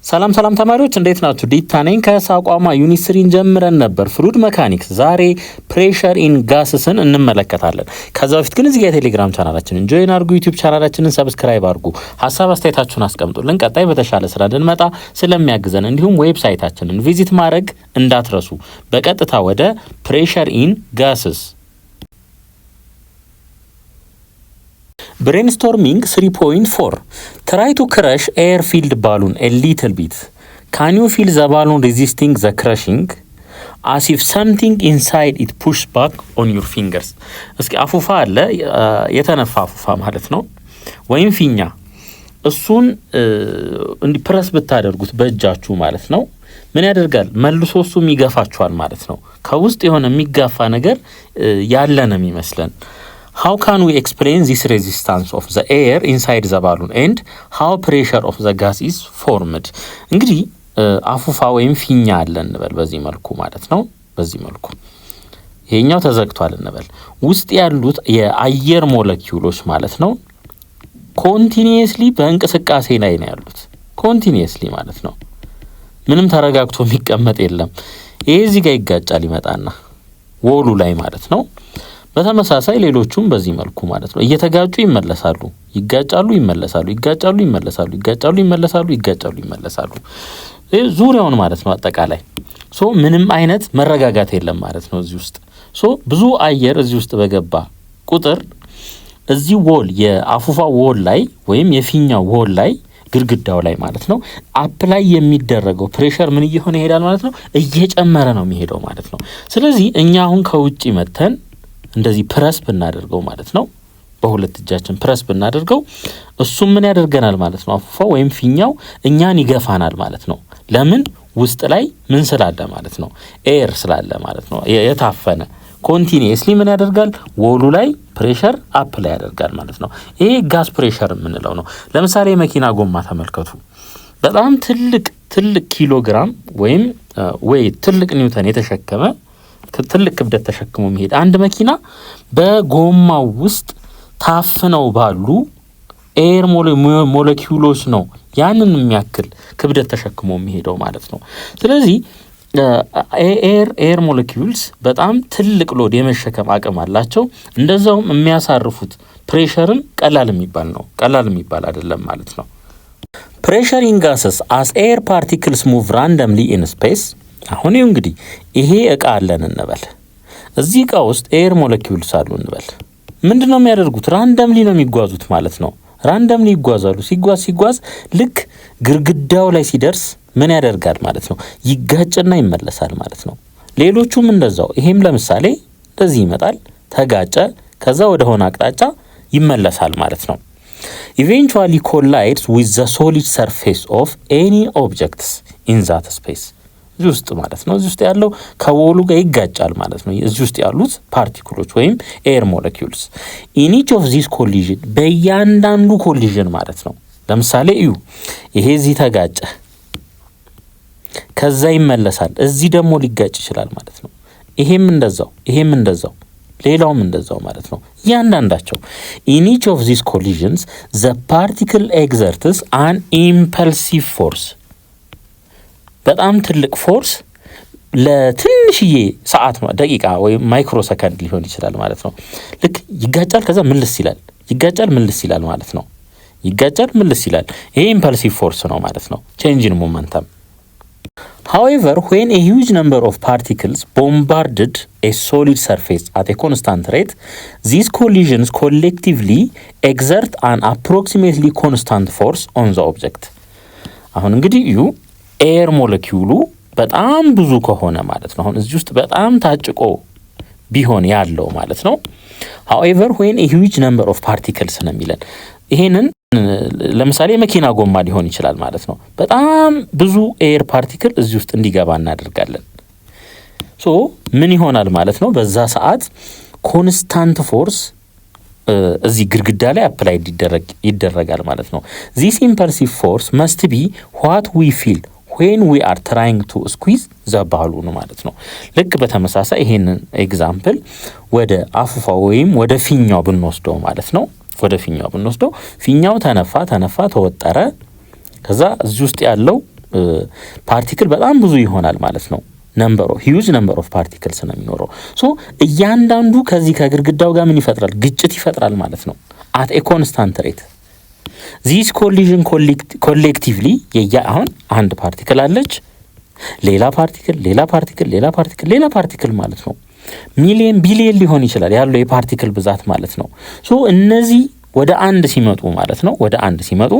ሰላም ተማሪዎች እንዴት ናችሁ? ዲታ ነኝ ከሳቋማ ዩኒት 3 ጀምረን ነበር ፍሉድ መካኒክስ። ዛሬ ፕሬሸር ኢን ጋስስን እንመለከታለን። ከዛ በፊት ግን እዚህ ጋር የቴሌግራም ቻናላችንን ጆይን አድርጉ፣ ዩቲዩብ ቻናላችንን ሰብስክራይብ አድርጉ፣ ሀሳብ አስተያየታችሁን አስቀምጡልን። ቀጣይ በተሻለ ስራ እንድንመጣ ስለሚያግዘን እንዲሁም ዌብሳይታችንን ቪዚት ማድረግ እንዳትረሱ። በቀጥታ ወደ ፕሬሸር ኢን ጋስስ Brainstorming 3.4 Try to crush air-filled balloon a little bit. Can you feel the balloon resisting the crushing? As if something inside it pushes back on your fingers. እስኪ አፉፋ አለ የተነፋ አፉፋ ማለት ነው ወይም ፊኛ እሱን እንዲ ፕረስ ብታደርጉት በእጃችሁ ማለት ነው ምን ያደርጋል? መልሶ እሱም ይገፋችኋል ማለት ነው። ከውስጥ የሆነ የሚጋፋ ነገር ያለ ነው የሚመስለን። How can we explain this resistance of the air inside the balloon and how pressure of the gas is formed? እንግዲህ አፉፋ ወይም ፊኛ አለ እንበል በዚህ መልኩ ማለት ነው። በዚህ መልኩ ይሄኛው ተዘግቷል እንበል። ውስጥ ያሉት የአየር ሞለኪውሎች ማለት ነው ኮንቲኒየስሊ በእንቅስቃሴ ላይ ነው ያሉት። ኮንቲኒየስሊ ማለት ነው ምንም ተረጋግቶ የሚቀመጥ የለም። ይሄ እዚህ ጋር ይጋጫል ይመጣና ወሉ ላይ ማለት ነው። በተመሳሳይ ሌሎቹም በዚህ መልኩ ማለት ነው እየተጋጩ ይመለሳሉ፣ ይጋጫሉ፣ ይመለሳሉ፣ ይጋጫሉ፣ ይመለሳሉ፣ ይጋጫሉ፣ ይመለሳሉ፣ ይጋጫሉ፣ ይመለሳሉ ዙሪያውን ማለት ነው። አጠቃላይ ምንም አይነት መረጋጋት የለም ማለት ነው እዚህ ውስጥ። ብዙ አየር እዚህ ውስጥ በገባ ቁጥር እዚህ ወል የአፉፋ ወል ላይ ወይም የፊኛው ወል ላይ ግድግዳው ላይ ማለት ነው አፕላይ የሚደረገው ፕሬሸር ምን እየሆነ ይሄዳል ማለት ነው? እየጨመረ ነው የሚሄደው ማለት ነው። ስለዚህ እኛ አሁን ከውጪ መተን እንደዚህ ፕረስ ብናደርገው ማለት ነው በሁለት እጃችን ፕረስ ብናደርገው እሱ ምን ያደርገናል ማለት ነው? አፉፋ ወይም ፊኛው እኛን ይገፋናል ማለት ነው። ለምን? ውስጥ ላይ ምን ስላለ ማለት ነው? ኤር ስላለ ማለት ነው። የታፈነ ኮንቲኒየስሊ ምን ያደርጋል? ወሉ ላይ ፕሬሸር አፕ ላይ ያደርጋል ማለት ነው። ይሄ ጋስ ፕሬሸር የምንለው ነው። ለምሳሌ የመኪና ጎማ ተመልከቱ። በጣም ትልቅ ኪሎግራም ወይም ትልቅ ኒውተን የተሸከመ ትልቅ ክብደት ተሸክሞ የሚሄድ አንድ መኪና በጎማው ውስጥ ታፍነው ባሉ ኤር ሞለኪውሎች ነው ያንን የሚያክል ክብደት ተሸክሞ የሚሄደው ማለት ነው። ስለዚህ ኤር ሞለኪውልስ በጣም ትልቅ ሎድ የመሸከም አቅም አላቸው። እንደዛውም የሚያሳርፉት ፕሬሸርም ቀላል የሚባል አይደለም ማለት ነው። ፕሬሸር ኢን ጋስስ as air particles move randomly in space አሁን እንግዲህ ይሄ እቃ አለን እንበል። እዚህ እቃ ውስጥ ኤር ሞለኪውልስ አሉ እንበል። ምንድነው የሚያደርጉት? ራንደምሊ ነው የሚጓዙት ማለት ነው። ራንደምሊ ይጓዛሉ። ሲጓዝ ልክ ግርግዳው ላይ ሲደርስ ምን ያደርጋል ማለት ነው? ይጋጭና ይመለሳል ማለት ነው። ሌሎቹም እንደዛው። ይሄም ለምሳሌ እንደዚህ ይመጣል፣ ተጋጨ፣ ከዛ ወደ ሆነ አቅጣጫ ይመለሳል ማለት ነው። Eventually collides with the solid surface of any objects in that space እዚህ ውስጥ ማለት ነው። እዚህ ውስጥ ያለው ከወሉ ጋር ይጋጫል ማለት ነው። እዚህ ውስጥ ያሉት ፓርቲክሎች ወይም ኤር ሞለኪውልስ in each of these collision በእያንዳንዱ ኮሊዥን ማለት ነው። ለምሳሌ ይሄ እዚህ ተጋጨ፣ ከዛ ይመለሳል፣ እዚህ ደግሞ ሊጋጭ ይችላል ማለት ነው። ይሄም እንደዛው ሌላውም እንደዛው ማለት ነው። እያንዳንዳቸው in each of these collisions the particle exerts an impulsive force በጣም ትልቅ ፎርስ ለትንሽዬ ሰዓት ደቂቃ ወይም ማይክሮ ሰከንድ ሊሆን ይችላል ማለት ነው። ልክ ይጋጫል፣ ከዛ ምልስ ይላል፣ ይጋጫል፣ ምልስ ይላል ማለት ነው። ይጋጫል፣ ምልስ ይላል። ይሄ ኢምፐልሲቭ ፎርስ ነው ማለት ነው። ቼንጅ ኢን ሞመንተም። However, when a huge number of particles bombarded a solid surface at a constant rate, these collisions collectively exert an approximately constant force on the object. አሁን እንግዲህ ኤር ሞለኪውሉ በጣም ብዙ ከሆነ ማለት ነው። አሁን እዚህ ውስጥ በጣም ታጭቆ ቢሆን ያለው ማለት ነው። however when a huge number of particles ነው የሚለን ይሄንን ለምሳሌ መኪና ጎማ ሊሆን ይችላል ማለት ነው። በጣም ብዙ ኤር ፓርቲክል እዚህ ውስጥ እንዲገባ እናደርጋለን። ምን ይሆናል ማለት ነው? በዛ ሰዓት ኮንስታንት ፎርስ እዚህ ግድግዳ ላይ አፕላይ ይደረጋል ማለት ነው። this impulsive force must be what we feel when we are trying to squeeze the balloon ማለት ነው። ልክ በተመሳሳይ ይሄንን ኤግዛምፕል ወደ አፉፋ ወይም ወደ ፊኛው ብንወስደው ማለት ነው። ወደ ፊኛው ብንወስደው ፊኛው ተነፋ ተወጠረ፣ ከዛ እዚህ ውስጥ ያለው ፓርቲክል በጣም ብዙ ይሆናል ማለት ነው። ሂዩጅ ነምበር ኦፍ ፓርቲክልስ ነው የሚኖረው። ሶ እያንዳንዱ ከዚህ ከግድግዳው ጋር ምን ይፈጥራል? ግጭት ይፈጥራል ማለት ነው አት ኤ ኮንስታንት ሬት። ዚስ ኮሊዥን ኮሌክቲቭሊ አሁን አንድ ፓርቲክል አለች፣ ሌላ ፓርቲክል፣ ሌላ ፓርቲክል፣ ሌላ ፓርቲክል፣ ሌላ ፓርቲክል ማለት ነው። ሚሊየን ቢሊየን ሊሆን ይችላል ያለው የፓርቲክል ብዛት ማለት ነው። ሶ እነዚህ ወደ አንድ ሲመጡ ማለት ነው፣ ወደ አንድ ሲመጡ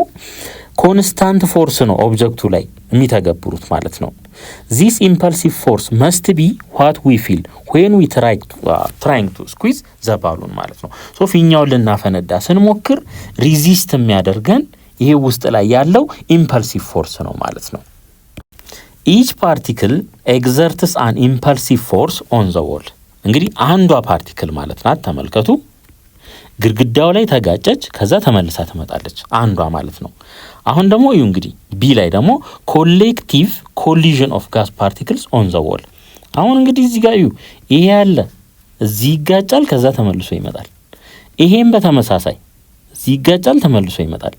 ኮንስታንት ፎርስ ነው ኦብጀክቱ ላይ የሚተገብሩት ማለት ነው። ዚስ ኢምፐልሲቭ ፎርስ መስት ቢ ዋት ዊ ፊል ዌን ዊ ትራይንግ ቱ ስኩዊዝ ዘ ባሉን ማለት ነው። ሶ ፊኛውን ልናፈነዳ ስንሞክር ሪዚስት የሚያደርገን ይሄ ውስጥ ላይ ያለው ኢምፐልሲቭ ፎርስ ነው ማለት ነው። ኢች ፓርቲክል ኤግዘርትስ አን ኢምፐልሲቭ ፎርስ ኦን ዘ ዎል። እንግዲህ አንዷ ፓርቲክል ማለት ናት፣ ተመልከቱ። ግድግዳው ላይ ተጋጨች፣ ከዛ ተመልሳ ትመጣለች አንዷ ማለት ነው። አሁን ደግሞ እዩ እንግዲህ ቢ ላይ ደግሞ ኮሌክቲቭ ኮሊዥን ኦፍ ጋስ ፓርቲክልስ ኦን ዘ ዎል። አሁን እንግዲህ እዚህ ጋር እዩ፣ ይሄ ያለ እዚህ ይጋጫል፣ ከዛ ተመልሶ ይመጣል። ይሄም በተመሳሳይ እዚህ ይጋጫል፣ ተመልሶ ይመጣል።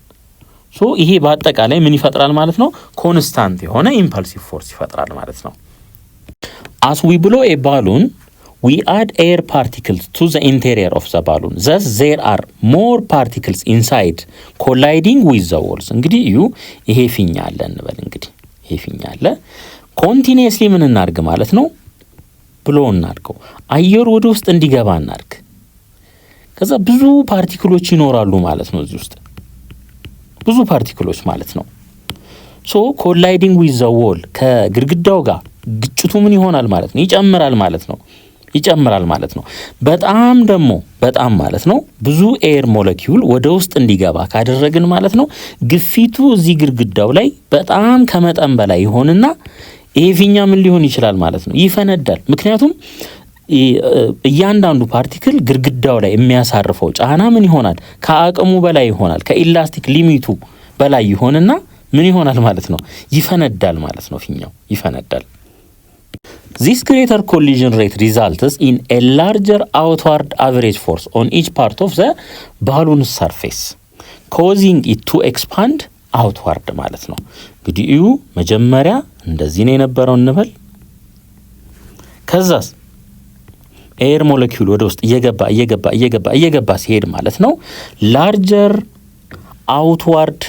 ሶ ይሄ በአጠቃላይ ምን ይፈጥራል ማለት ነው? ኮንስታንት የሆነ ኢምፐልሲቭ ፎርስ ይፈጥራል ማለት ነው። አስ ዊ ብሎ ኤ ባሉን we add air particles to the interior of the balloon, thus there are more particles inside colliding with the walls. እንግዲህ እዩ ይሄ ፊኛ አለ እንበል። እንግዲህ ይሄ ፊኛ አለ፣ ኮንቲኒየስሊ ምን እናርግ ማለት ነው? ብሎ እናርገው፣ አየሩ ወደ ውስጥ እንዲገባ እናርግ። ከዛ ብዙ ፓርቲክሎች ይኖራሉ ማለት ነው እዚህ ውስጥ ብዙ ፓርቲክሎች ማለት ነው። ሶ ኮላይዲንግ ዊዝ ዘ ዎል ከግድግዳው ጋር ግጭቱ ምን ይሆናል ማለት ነው? ይጨምራል ማለት ነው። በጣም ማለት ነው ብዙ ኤር ሞለኪውል ወደ ውስጥ እንዲገባ ካደረግን ማለት ነው ግፊቱ እዚህ ግድግዳው ላይ በጣም ከመጠን በላይ ይሆንና ይሄ ፊኛ ምን ሊሆን ይችላል ማለት ነው? ይፈነዳል። ምክንያቱም እያንዳንዱ ፓርቲክል ግድግዳው ላይ የሚያሳርፈው ጫና ምን ይሆናል? ከአቅሙ በላይ ይሆናል። ከኢላስቲክ ሊሚቱ በላይ ይሆንና ምን ይሆናል ማለት ነው? ይፈነዳል ማለት ነው። ፊኛው ይፈነዳል። This greater collision rate results in a larger outward average force on each part of the balloon surface, causing it to expand outward ማለት ነው። እንግዲህ እዩ መጀመሪያ እንደዚህ ነው የነበረው እንበል። ከዛስ ኤር ሞለኪውል ወደ ውስጥ እየገባ ሲሄድ ማለት ነው ላርጀር አውትዋርድ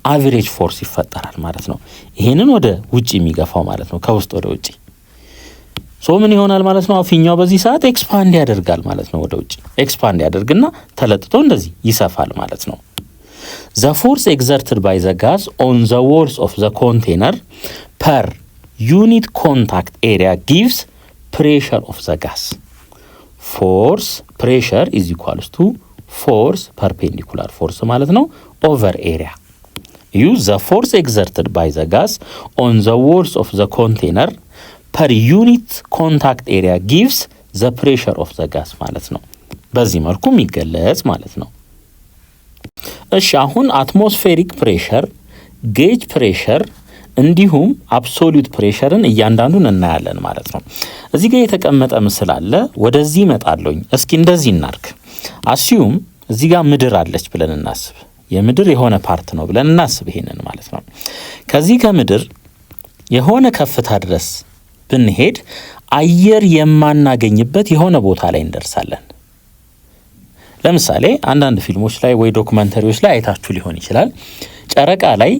አቨሬጅ ፎርስ ይፈጠራል ማለት ነው። ይሄንን ወደ ውጪ የሚገፋው ማለት ነው፣ ከውስጥ ወደ ውጪ። ሶ ምን ይሆናል ማለት ነው? ፊኛው በዚህ ሰዓት ኤክስፓንድ ያደርጋል ማለት ነው። ወደ ውጪ ኤክስፓንድ ያደርግና ተለጥቶ እንደዚህ ይሰፋል ማለት ነው። the force exerted by the gas on the walls of the container per unit contact area gives pressure of the gas. Force pressure is equals to force perpendicular force ማለት ነው over area. Use the force exerted by the gas on the walls of the container per unit contact area gives the pressure of the gas ማለት ነው። በዚህ መልኩ የሚገለጽ ማለት ነው። እሺ አሁን አትሞስፌሪክ ፕሬሸር፣ ጌጅ ፕሬሸር እንዲሁም አብሶሉት ፕሬሸርን እያንዳንዱን እናያለን ማለት ነው። እዚህ ጋር የተቀመጠ ምስል አለ። ወደዚህ እመጣለሁኝ። እስኪ እንደዚህ እናርግ። አስዩም እዚህ ጋር ምድር አለች ብለን እናስብ። የምድር የሆነ ፓርት ነው ብለን እናስብ ይሄንን ማለት ነው። ከዚህ ከምድር የሆነ ከፍታ ድረስ ብንሄድ አየር የማናገኝበት የሆነ ቦታ ላይ እንደርሳለን። ለምሳሌ አንዳንድ ፊልሞች ላይ ወይ ዶክመንተሪዎች ላይ አይታችሁ ሊሆን ይችላል። ጨረቃ ላይ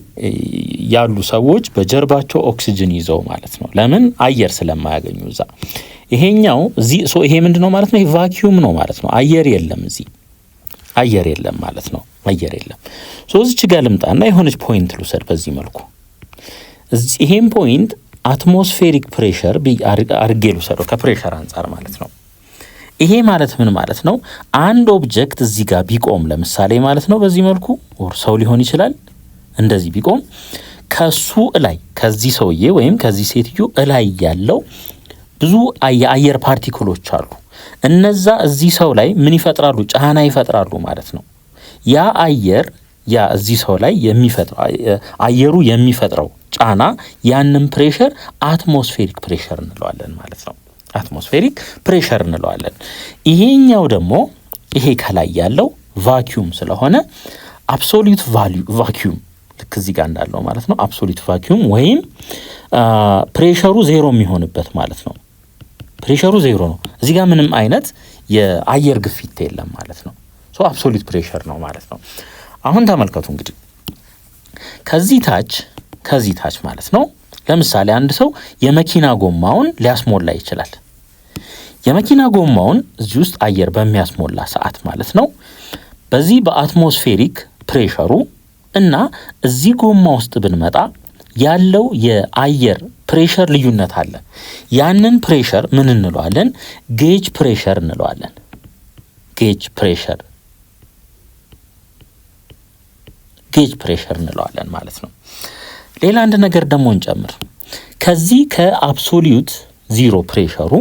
ያሉ ሰዎች በጀርባቸው ኦክሲጅን ይዘው ማለት ነው። ለምን? አየር ስለማያገኙ እዛ። ይሄኛው እዚህ ይሄ ምንድነው ማለት ነው? ቫኪዩም ነው ማለት ነው። አየር የለም እዚህ፣ አየር የለም ማለት ነው። አየር የለም። እዚች ጋር ልምጣና የሆነች ፖይንት ልውሰድ በዚህ መልኩ። ይሄን ፖይንት አትሞስፌሪክ ፕሬሸር አድርጌ ልውሰደው ከፕሬሸር አንጻር ማለት ነው። ይሄ ማለት ምን ማለት ነው? አንድ ኦብጀክት እዚህ ጋር ቢቆም ለምሳሌ ማለት ነው በዚህ መልኩ ሰው ሊሆን ይችላል። እንደዚህ ቢቆም ከሱ እላይ ከዚህ ሰውዬ ወይም ከዚህ ሴትዮ እላይ ያለው ብዙ የአየር ፓርቲክሎች አሉ። እነዛ እዚህ ሰው ላይ ምን ይፈጥራሉ? ጫና ይፈጥራሉ ማለት ነው። ያ አየር እዚህ ሰው ላይ አየሩ የሚፈጥረው ጫና ያንን ፕሬሸር አትሞስፌሪክ ፕሬሸር እንለዋለን ማለት ነው። አትሞስፌሪክ ፕሬሸር እንለዋለን። ይሄኛው ደግሞ ይሄ ከላይ ያለው ቫኪዩም ስለሆነ አብሶሉት ቫኪዩም ልክ እዚህ ጋር እንዳለው ማለት ነው አብሶሉት ቫኪዩም ወይም ፕሬሸሩ ዜሮ የሚሆንበት ማለት ነው። ፕሬሸሩ ዜሮ ነው። እዚህ ጋር ምንም አይነት የአየር ግፊት የለም ማለት ነው። ሶ አብሶሉት ፕሬሸር ነው ማለት ነው። አሁን ተመልከቱ እንግዲህ ከዚህ ታች ማለት ነው ለምሳሌ አንድ ሰው የመኪና ጎማውን ሊያስሞላ ይችላል። የመኪና ጎማውን እዚህ ውስጥ አየር በሚያስሞላ ሰዓት ማለት ነው በዚህ በአትሞስፌሪክ ፕሬሸሩ እና እዚህ ጎማ ውስጥ ብንመጣ ያለው የአየር ፕሬሸር ልዩነት አለ። ያንን ፕሬሸር ምን እንለዋለን? ጌጅ ፕሬሸር እንለዋለን። ጌጅ ፕሬሸር እንለዋለን ማለት ነው። ሌላ አንድ ነገር ደግሞ እንጨምር። ከዚህ ከአብሶሉት ዜሮ ፕሬሸሩ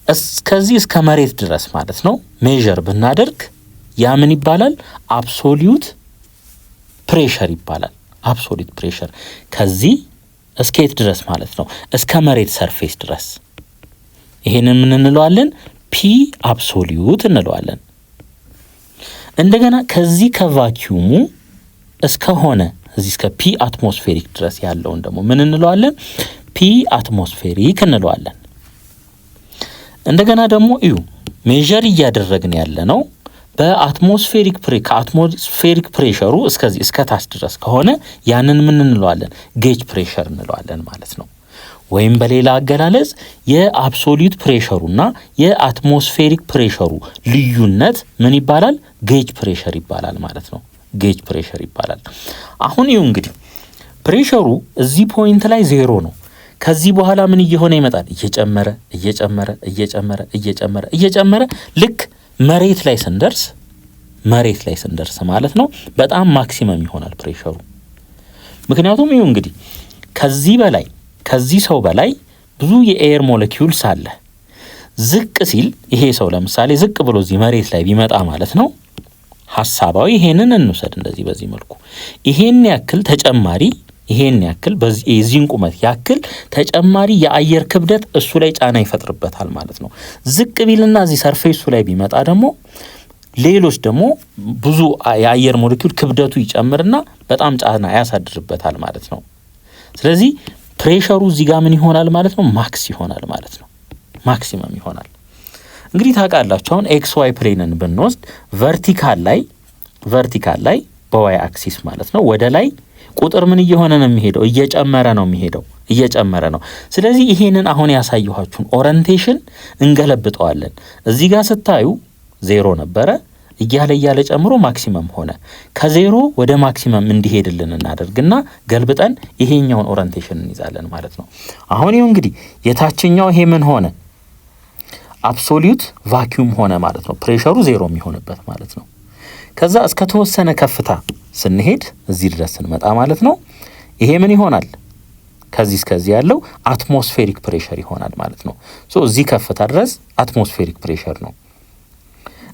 እስከዚህ እስከ መሬት ድረስ ማለት ነው ሜዠር ብናደርግ ያ ምን ይባላል? አብሶሉት ፕሬሸር ይባላል። አብሶሉት ፕሬሸር ከዚህ እስከት ድረስ ማለት ነው እስከ መሬት ሰርፌስ ድረስ ይሄንን ምን እንለዋለን? ፒ አብሶሉት እንለዋለን። እንደገና ከዚህ ከቫኪዩሙ እስከሆነ እዚህ እስከ ፒ አትሞስፌሪክ ድረስ ያለውን ደግሞ ምን እንለዋለን? ፒ አትሞስፌሪክ እንለዋለን። እንደገና ደግሞ እዩ ሜዠር እያደረግን ያለ ነው በአትሞስፌሪክ ከአትሞስፌሪክ ፕሬሸሩ እስከዚህ እስከ ታች ድረስ ከሆነ ያንን ምን እንለዋለን? ጌጅ ፕሬሸር እንለዋለን ማለት ነው። ወይም በሌላ አገላለጽ የአብሶሉት ፕሬሸሩና የአትሞስፌሪክ ፕሬሸሩ ልዩነት ምን ይባላል? ጌጅ ፕሬሸር ይባላል ማለት ነው። ጌጅ ፕሬሸር ይባላል። አሁን ይኸው እንግዲህ ፕሬሸሩ እዚህ ፖይንት ላይ ዜሮ ነው። ከዚህ በኋላ ምን እየሆነ ይመጣል? እየጨመረ ልክ መሬት ላይ ስንደርስ ማለት ነው በጣም ማክሲመም ይሆናል ፕሬሸሩ። ምክንያቱም ይኸው እንግዲህ ከዚህ ሰው በላይ ብዙ የኤር ሞለኪውልስ አለ። ዝቅ ሲል ይሄ ሰው ለምሳሌ ዝቅ ብሎ እዚህ መሬት ላይ ቢመጣ ማለት ነው ሐሳባዊ ይሄንን እንውሰድ እንደዚህ በዚህ መልኩ ይሄን ያክል በዚህን ቁመት ያክል ተጨማሪ የአየር ክብደት እሱ ላይ ጫና ይፈጥርበታል ማለት ነው። ዝቅ ቢልና እዚህ ሰርፌሱ ላይ ቢመጣ ደግሞ ሌሎች ደግሞ ብዙ የአየር ሞለኪውል ክብደቱ ይጨምርና በጣም ጫና ያሳድርበታል ማለት ነው። ስለዚህ ፕሬሸሩ እዚህ ጋር ምን ይሆናል ማለት ነው? ማክስ ይሆናል ማለት ነው። ማክሲመም ይሆናል። እንግዲህ ታውቃላችሁ አሁን ኤክስ ዋይ ፕሌንን ብንወስድ ቨርቲካል ላይ በዋይ አክሲስ ማለት ነው ወደ ላይ ቁጥር ምን እየሆነ ነው የሚሄደው? እየጨመረ ነው። ስለዚህ ይሄንን አሁን ያሳየኋችሁን ኦሪንቴሽን እንገለብጠዋለን። እዚህ ጋር ስታዩ ዜሮ ነበረ እያለ ጨምሮ ማክሲመም ሆነ። ከዜሮ ወደ ማክሲመም እንዲሄድልን እናደርግና ገልብጠን ይሄኛውን ኦሪንቴሽን እንይዛለን ማለት ነው። አሁን ይኸው እንግዲህ የታችኛው ይሄ ምን ሆነ? አብሶሉት ቫኪዩም ሆነ ማለት ነው። ፕሬሸሩ ዜሮ የሚሆንበት ማለት ነው። ከዛ እስከ ተወሰነ ከፍታ ስንሄድ እዚህ ድረስ ስንመጣ ማለት ነው ይሄ ምን ይሆናል? ከዚህ እስከዚህ ያለው አትሞስፌሪክ ፕሬሸር ይሆናል ማለት ነው። እዚህ ከፍታ ድረስ አትሞስፌሪክ ፕሬሸር ነው።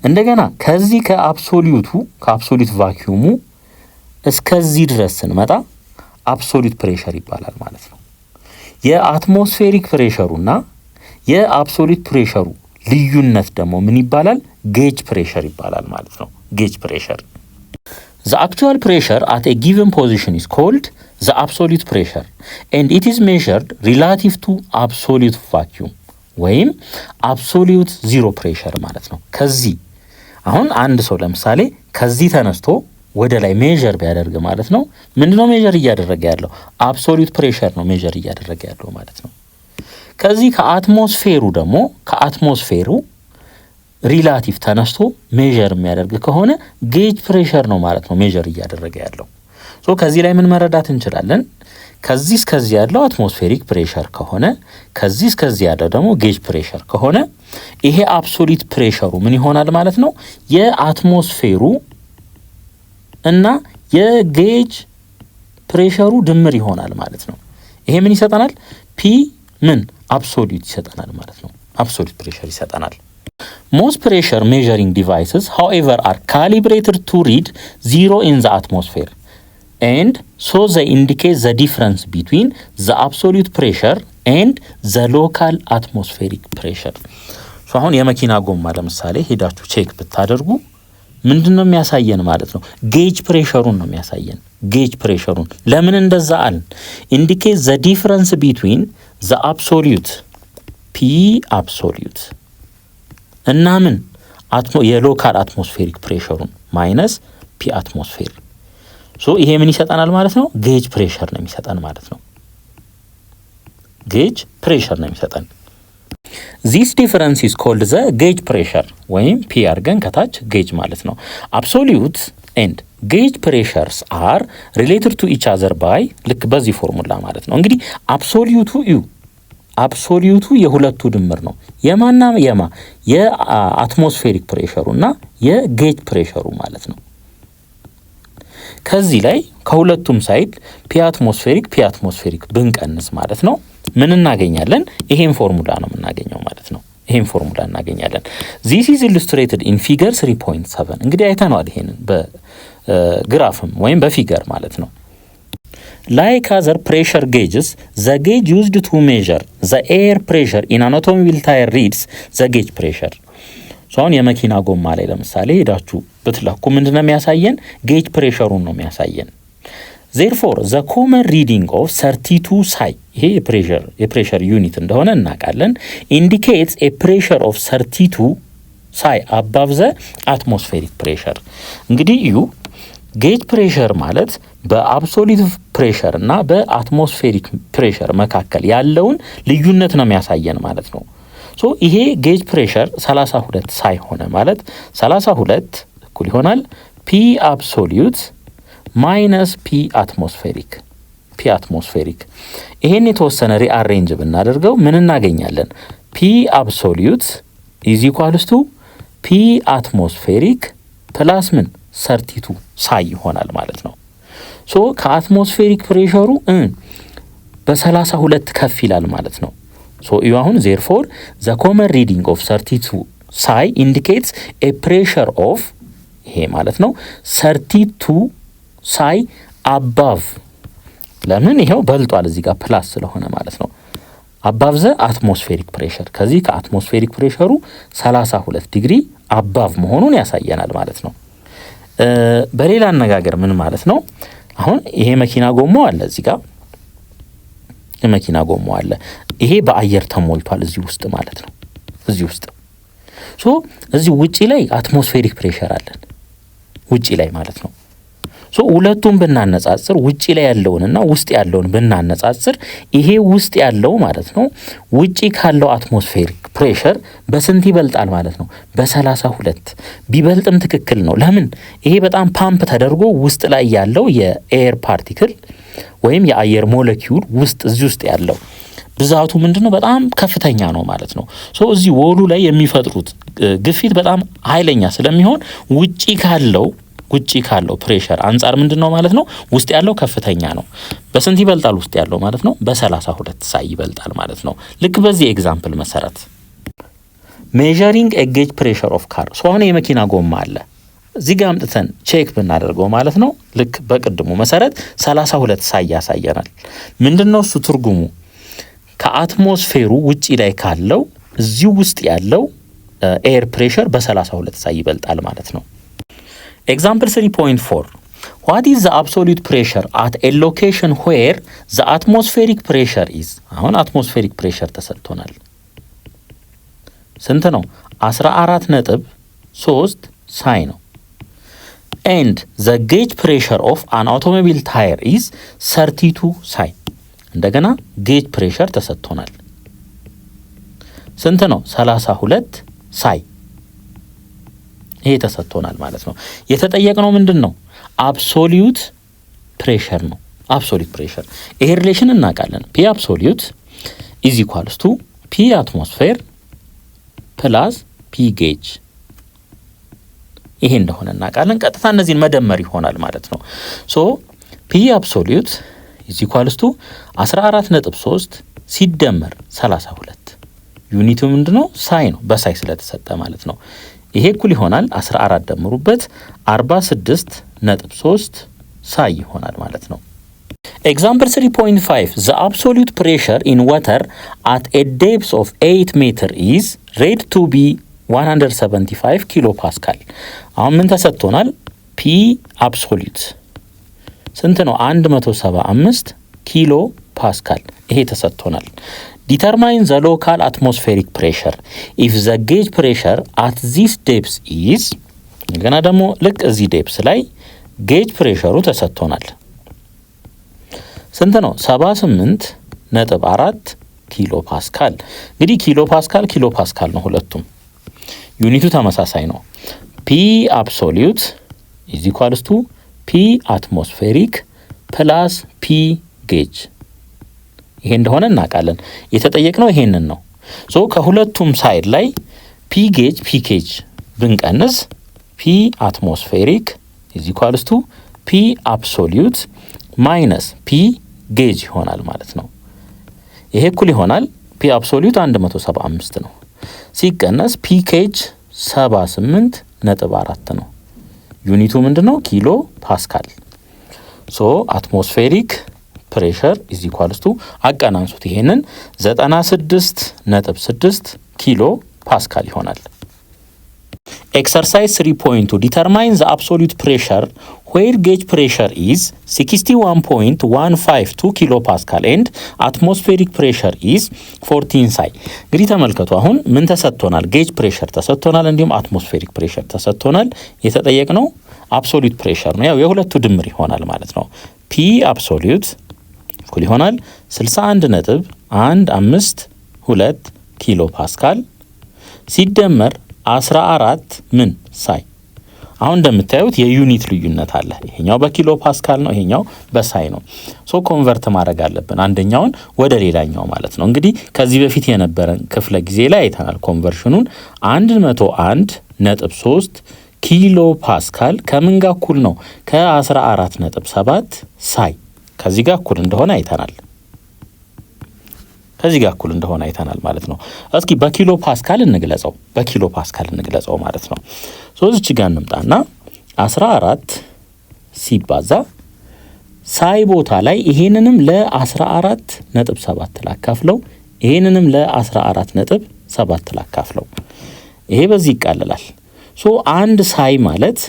እንደገና ከዚህ ከአብሶሉት ቫኪዩሙ እስከዚህ ድረስ ስንመጣ አብሶሉት ፕሬሸር ይባላል ማለት ነው። የአትሞስፌሪክ ፕሬሸሩና የአብሶሉት ፕሬሸሩ ልዩነት ደግሞ ምን ይባላል? ጌጅ ፕሬሸር ይባላል ማለት ነው። ጌጅ ፕሬሸር The actual pressure at a given position is called the absolute pressure and it is measured relative to absolute vacuum ወይም absolute zero pressure ማለት ነው። ከዚህ አሁን አንድ ሰው ለምሳሌ ከዚህ ተነስቶ ወደ ላይ ሜዠር ቢያደርግ ማለት ነው ምንድነው ሜዠር እያደረገ ያለው? absolute pressure ነው ሜዠር እያደረገ ያለው ማለት ነው። ከዚህ ከአትሞስፌሩ ሪላቲቭ ተነስቶ ሜዠር የሚያደርግ ከሆነ ጌጅ ፕሬሸር ነው ማለት ነው ሜዠር እያደረገ ያለው። ከዚህ ላይ ምን መረዳት እንችላለን? ከዚህ እስከዚህ ያለው አትሞስፌሪክ ፕሬሸር ከሆነ ከዚህ እስከዚህ ያለው ደግሞ ጌጅ ፕሬሸር ከሆነ ይሄ አብሶሉት ፕሬሸሩ ምን ይሆናል ማለት ነው? የአትሞስፌሩ እና የጌጅ ፕሬሸሩ ድምር ይሆናል ማለት ነው። ይሄ ምን ይሰጠናል? ፒ ምን አብሶሉት ይሰጠናል ማለት ነው። አብሶሉት ፕሬሸር ይሰጠናል። Most pressure measuring devices, however, are calibrated to read zero in the atmosphere, and so they indicate the difference between the absolute pressure and the local atmospheric pressure. አሁን የመኪና ጎማ ለምሳሌ ሄዳችሁ ቼክ ብታደርጉ ምንድነው የሚያሳየን ማለት ነው? ጌጅ ፕሬሸሩን ነው የሚያሳየን። ጌጅ ፕሬሸሩን ለምን እንደዛ አልን? ኢንዲኬት ዘ ዲፍረንስ ቢትዊን ዘ አብሶሉት ፒ አብሶሉት እና ምን የሎካል አትሞስፌሪክ ፕሬሸሩን ማይነስ ፒ አትሞስፌር። ሶ ይሄ ምን ይሰጠናል ማለት ነው? ጌጅ ፕሬሸር ነው የሚሰጠን ማለት ነው። ጌጅ ፕሬሸር ነው የሚሰጠን። ዚስ ዲፈረንስ ኢዝ ኮልድ ዘ ጌጅ ፕሬሸር ወይም ፒ አድርገን ከታች ጌጅ ማለት ነው። አብሶሉት ኤንድ ጌጅ ፕሬሸርስ አር ሪሌትድ ቱ ኢች አዘር ባይ ልክ በዚህ ፎርሙላ ማለት ነው። እንግዲህ አብሶሉቱ የሁለቱ ድምር ነው። የማና የአትሞስፌሪክ ፕሬሸሩ እና የጌጅ ፕሬሸሩ ማለት ነው። ከዚህ ላይ ከሁለቱም ሳይድ ፒ አትሞስፌሪክ ብንቀንስ ማለት ነው ምን እናገኛለን? ይሄን ፎርሙላ ነው የምናገኘው ማለት ነው። ይሄን ፎርሙላ እናገኛለን። ዚስ ኢዝ ኢሉስትሬትድ ኢን ፊገር 3.7 እንግዲህ አይተነዋል ይሄንን በግራፍም ወይም በፊገር ማለት ነው። ላይክ አዘር ፕሬሸር ጌጅስ ዘ ጌጅ ዩዝድ ቱ ሜዠር ዘ ኤር ፕሬሸር ኢን አን አውቶሞቢል ታየር ሪድስ ዘ ጌጅ ፕሬሸር። አሁን የመኪና ጎማ ላይ ለምሳሌ ሄዳችሁ ብትለኩ ምንድነው የሚያሳየን? ጌጅ ፕሬሸሩን ነው የሚያሳየን። ዜርፎር ዘ ኮመን ሪዲንግ ኦፍ 32 ሳይ ይሄ የፕሬሸር ዩኒት እንደሆነ እናውቃለን። ኢንዲኬትስ ኤ ፕሬሸር ኦፍ 32 ሳይ አባቭ ዘ አትሞስፌሪክ ፕሬሸር። እንግዲህ እዩ ጌጅ ፕሬሸር ማለት በአብሶሉት ፕሬሸር እና በአትሞስፌሪክ ፕሬሸር መካከል ያለውን ልዩነት ነው የሚያሳየን ማለት ነው። ሶ ይሄ ጌጅ ፕሬሸር 32 ሳይ ሆነ ማለት 32 እኩል ይሆናል ፒ አብሶሉት ማይነስ ፒ አትሞስፌሪክ። ይሄን የተወሰነ ሪአሬንጅ ብናደርገው ምን እናገኛለን? ፒ አብሶሉት ኢዝ ኢኳልስ ቱ ፒ አትሞስፌሪክ ፕላስ ምን 32 ሳይ ይሆናል ማለት ነው። ሶ ከአትሞስፌሪክ ፕሬሸሩ በ32 ከፍ ይላል ማለት ነው። ሶ እዩ አሁን ዜርፎር ዘ ኮመን ሪዲንግ ኦፍ 32 ሳይ ኢንዲኬትስ ኤ ፕሬሸር ኦፍ ይሄ ማለት ነው 32 ሳይ አባቭ ለምን ይሄው በልጧል እዚህ ጋር ፕላስ ስለሆነ ማለት ነው። አባቭ ዘ አትሞስፌሪክ ፕሬሸር ከዚህ ከአትሞስፌሪክ ፕሬሸሩ 32 ዲግሪ አባቭ መሆኑን ያሳየናል ማለት ነው። በሌላ አነጋገር ምን ማለት ነው? አሁን ይሄ መኪና ጎማው አለ እዚህ ጋር የመኪና ጎማው አለ። ይሄ በአየር ተሞልቷል እዚህ ውስጥ ማለት ነው። እዚህ ውስጥ ሶ እዚህ ውጪ ላይ አትሞስፌሪክ ፕሬሸር አለን ውጪ ላይ ማለት ነው። ሶ ሁለቱን ብናነጻጽር ውጪ ላይ ያለውንና ውስጥ ያለውን ብናነጻጽር ይሄ ውስጥ ያለው ማለት ነው ውጪ ካለው አትሞስፌሪክ ፕሬሸር በስንት ይበልጣል ማለት ነው? በ32 ቢበልጥም ትክክል ነው። ለምን? ይሄ በጣም ፓምፕ ተደርጎ ውስጥ ላይ ያለው የኤር ፓርቲክል ወይም የአየር ሞለኪውል ውስጥ እዚህ ውስጥ ያለው ብዛቱ ምንድነው? በጣም ከፍተኛ ነው ማለት ነው። ሶ እዚህ ወሉ ላይ የሚፈጥሩት ግፊት በጣም ኃይለኛ ስለሚሆን ውጪ ካለው ፕሬሸር አንጻር ምንድነው ማለት ነው ውስጥ ያለው ከፍተኛ ነው። በስንት ይበልጣል ውስጥ ያለው ማለት ነው? በ32 ሳይ ይበልጣል ማለት ነው። ልክ በዚህ ኤግዛምፕል መሰረት ሜዠሪንግ ኤ ጌጅ ፕሬሸር ኦፍ ካር ሶ አሁን የመኪና ጎማ አለ እዚህ ጋር አምጥተን ቼክ ብናደርገው ማለት ነው ልክ በቅድሙ መሰረት 32 ሳይ ያሳየናል። ምንድነው እሱ ትርጉሙ? ከአትሞስፌሩ ውጪ ላይ ካለው እዚሁ ውስጥ ያለው ኤር ፕሬሸር በ32 ሳይ ይበልጣል ማለት ነው። ኤግዛምፕል 3.4 what is the absolute pressure at a location where the atmospheric pressure is አሁን አትሞስፌሪክ ፕሬሸር ተሰጥቶናል። ስንት ነው? 14.3 ሳይ ነው። and the gauge pressure of an automobile tire is 32 ሳይ። እንደገና ጌጅ ፕሬሸር ተሰጥቶናል። ስንት ነው? 32 ሳይ። ይሄ ተሰጥቶናል ማለት ነው። የተጠየቅነው ምንድነው? አብሶሉት ፕሬሸር ነው። አብሶሉት ፕሬሸር ይሄ ሪሌሽን እናውቃለን። ፒ አብሶሉት ኢዝ ኢኳልስ ቱ ፒ አትሞስፌር ፕላስ ፒ ጌጅ ይሄ እንደሆነ እናውቃለን። ቀጥታ እነዚህን መደመር ይሆናል ማለት ነው። ሶ ፒ አብሶሉት ኢዝ ኢኳልስ ቱ 14.3 ሲደመር 32 ዩኒቱ ምንድነው? ሳይ ነው። በሳይ ስለተሰጠ ማለት ነው። ይሄ እኩል ይሆናል 14 ደምሩበት 46.3 ሳይ ይሆናል ማለት ነው። ኤግዛምፕል 3.5 the absolute pressure in water at a depth of 8 meter is read to be 175 ኪሎ ፓስካል። አሁን ምን ተሰጥቶናል? ፒ አብሶሉት ስንት ነው? 175 ኪሎ ፓስካል። ይሄ ተሰጥቶናል። ዲተርማይን ዘ ሎካል አትሞስፌሪክ ፕሬሸር ኢፍ ዘ ጌጅ ፕሬሸር አት ዚስ ዴፕስ ኢዝ። ገና ደግሞ ልክ እዚህ ዴፕስ ላይ ጌጅ ፕሬሸሩ ተሰጥቶናል። ስንት ነው? 78.4 ኪሎ ፓስካል። እንግዲህ ኪሎ ፓስካል ነው ሁለቱም። ዩኒቱ ተመሳሳይ ነው። ፒ አብሶሉት ኢዝ ኢኳልስ ቱ ፒ አትሞስፌሪክ ፕላስ ፒ ጌጅ። ይሄ እንደሆነ እናውቃለን። የተጠየቅነው ይሄንን ነው። ሶ ከሁለቱም ሳይድ ላይ ፒ ጌጅ ብንቀንስ ፒ አትሞስፌሪክ ኢዝ ኢኳልስ ቱ ፒ አብሶሉት ማይነስ ፒ ጌጅ ይሆናል ማለት ነው። ይሄ እኩል ይሆናል ፒ አብሶሉት 175 ነው ሲቀነስ ፒ ጌጅ 78.4 ነው። ዩኒቱ ምንድነው? ኪሎ ፓስካል። ሶ አትሞስፌሪክ ፕሬሸር ኢዝ ኢኳልስ ቱ አቀናንሱት፣ ይሄንን 96.6 ኪሎ ፓስካል ይሆናል። ኤክሰርሳይዝ 3.2 ዲተርማይን ዘ አብሶሉት ፕሬሸር ዌር ጌጅ ፕሬሸር ኢዝ 61.152 ኪሎ ፓስካል ኤንድ አትሞስፌሪክ ፕሬሸር ኢዝ 14 ሳይ። እንግዲህ ተመልከቱ፣ አሁን ምን ተሰጥቶናል? ጌጅ ፕሬሸር ተሰጥቶናል፣ እንዲሁም አትሞስፌሪክ ፕሬሸር ተሰጥቶናል። የተጠየቅነው አብሶሉት ፕሬሸር ነው። ያው የሁለቱ ድምር ይሆናል ማለት ነው። ፒ አብሶሉት እኩል ይሆናል 61.152 ኪሎ ፓስካል ሲደመር 14 ምን ሳይ። አሁን እንደምታዩት የዩኒት ልዩነት አለ። ይሄኛው በኪሎ ፓስካል ነው፣ ይሄኛው በሳይ ነው። ሶ ኮንቨርት ማድረግ አለብን አንደኛውን ወደ ሌላኛው ማለት ነው። እንግዲህ ከዚህ በፊት የነበረን ክፍለ ጊዜ ላይ አይተናል ኮንቨርሽኑን። 101.3 ኪሎ ፓስካል ከምን ጋር እኩል ነው? ከ14.7 ሳይ ከዚህ ጋር እኩል እንደሆነ አይተናል። ከዚህ ጋር እኩል እንደሆነ አይተናል ማለት ነው። እስኪ በኪሎ ፓስካል እንግለጸው ማለት ነው። ሶ እዚች ጋር እንምጣና 14 ሲባዛ ሳይ ቦታ ላይ ይሄንንም ለ14.7 ላካፍለው፣ ይሄንንም ለ14.7 ላካፍለው። ይሄ በዚህ ይቃለላል። ሶ አንድ ሳይ ማለት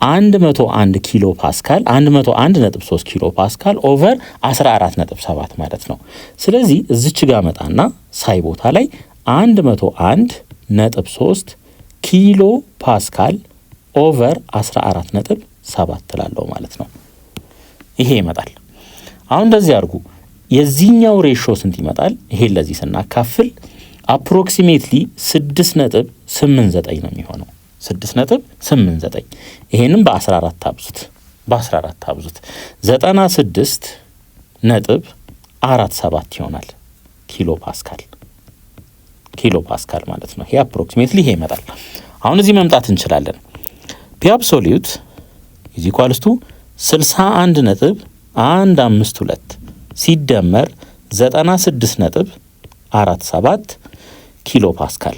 101 ኪሎ ፓስካል 101.3 ኪሎ ፓስካል ኦቨር 14.7 ማለት ነው። ስለዚህ እዚች ጋር መጣና ሳይ ቦታ ላይ 101.3 ኪሎ ፓስካል ኦቨር 14.7 ትላለው ማለት ነው። ይሄ ይመጣል። አሁን እንደዚህ አድርጉ። የዚህኛው ሬሾ ስንት ይመጣል? ይሄን ለዚህ ስናካፍል አፕሮክሲሜትሊ 6.89 ነው የሚሆነው። 6.89 ይሄንም በ14 አብዙት 96.47 ይሆናል ኪሎ ፓስካል ማለት ነው። ይሄ አፕሮክሲሜትሊ ይሄ ይመጣል። አሁን እዚህ መምጣት እንችላለን። ፒ አብሶሉት ኢዝ ኢኳልስ ቱ 61.152 ሲደመር 96.47 ኪሎ ፓስካል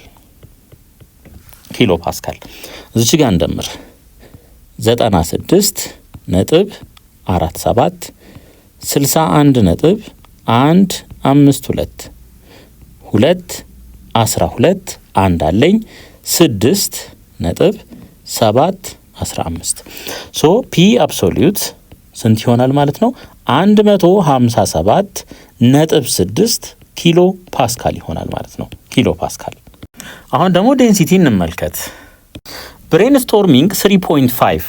እዚች ጋር እንደምር 96.47 61.152 2 1 አለኝ 6.715 ሶ ፒ አብሶሉት ስንት ይሆናል ማለት ነው? 157.6 ኪሎ ፓስካል ይሆናል ማለት ነው። ኪሎ ፓስካል። አሁን ደግሞ ዴንሲቲ እንመልከት። ብሬንስቶርሚንግ 3.5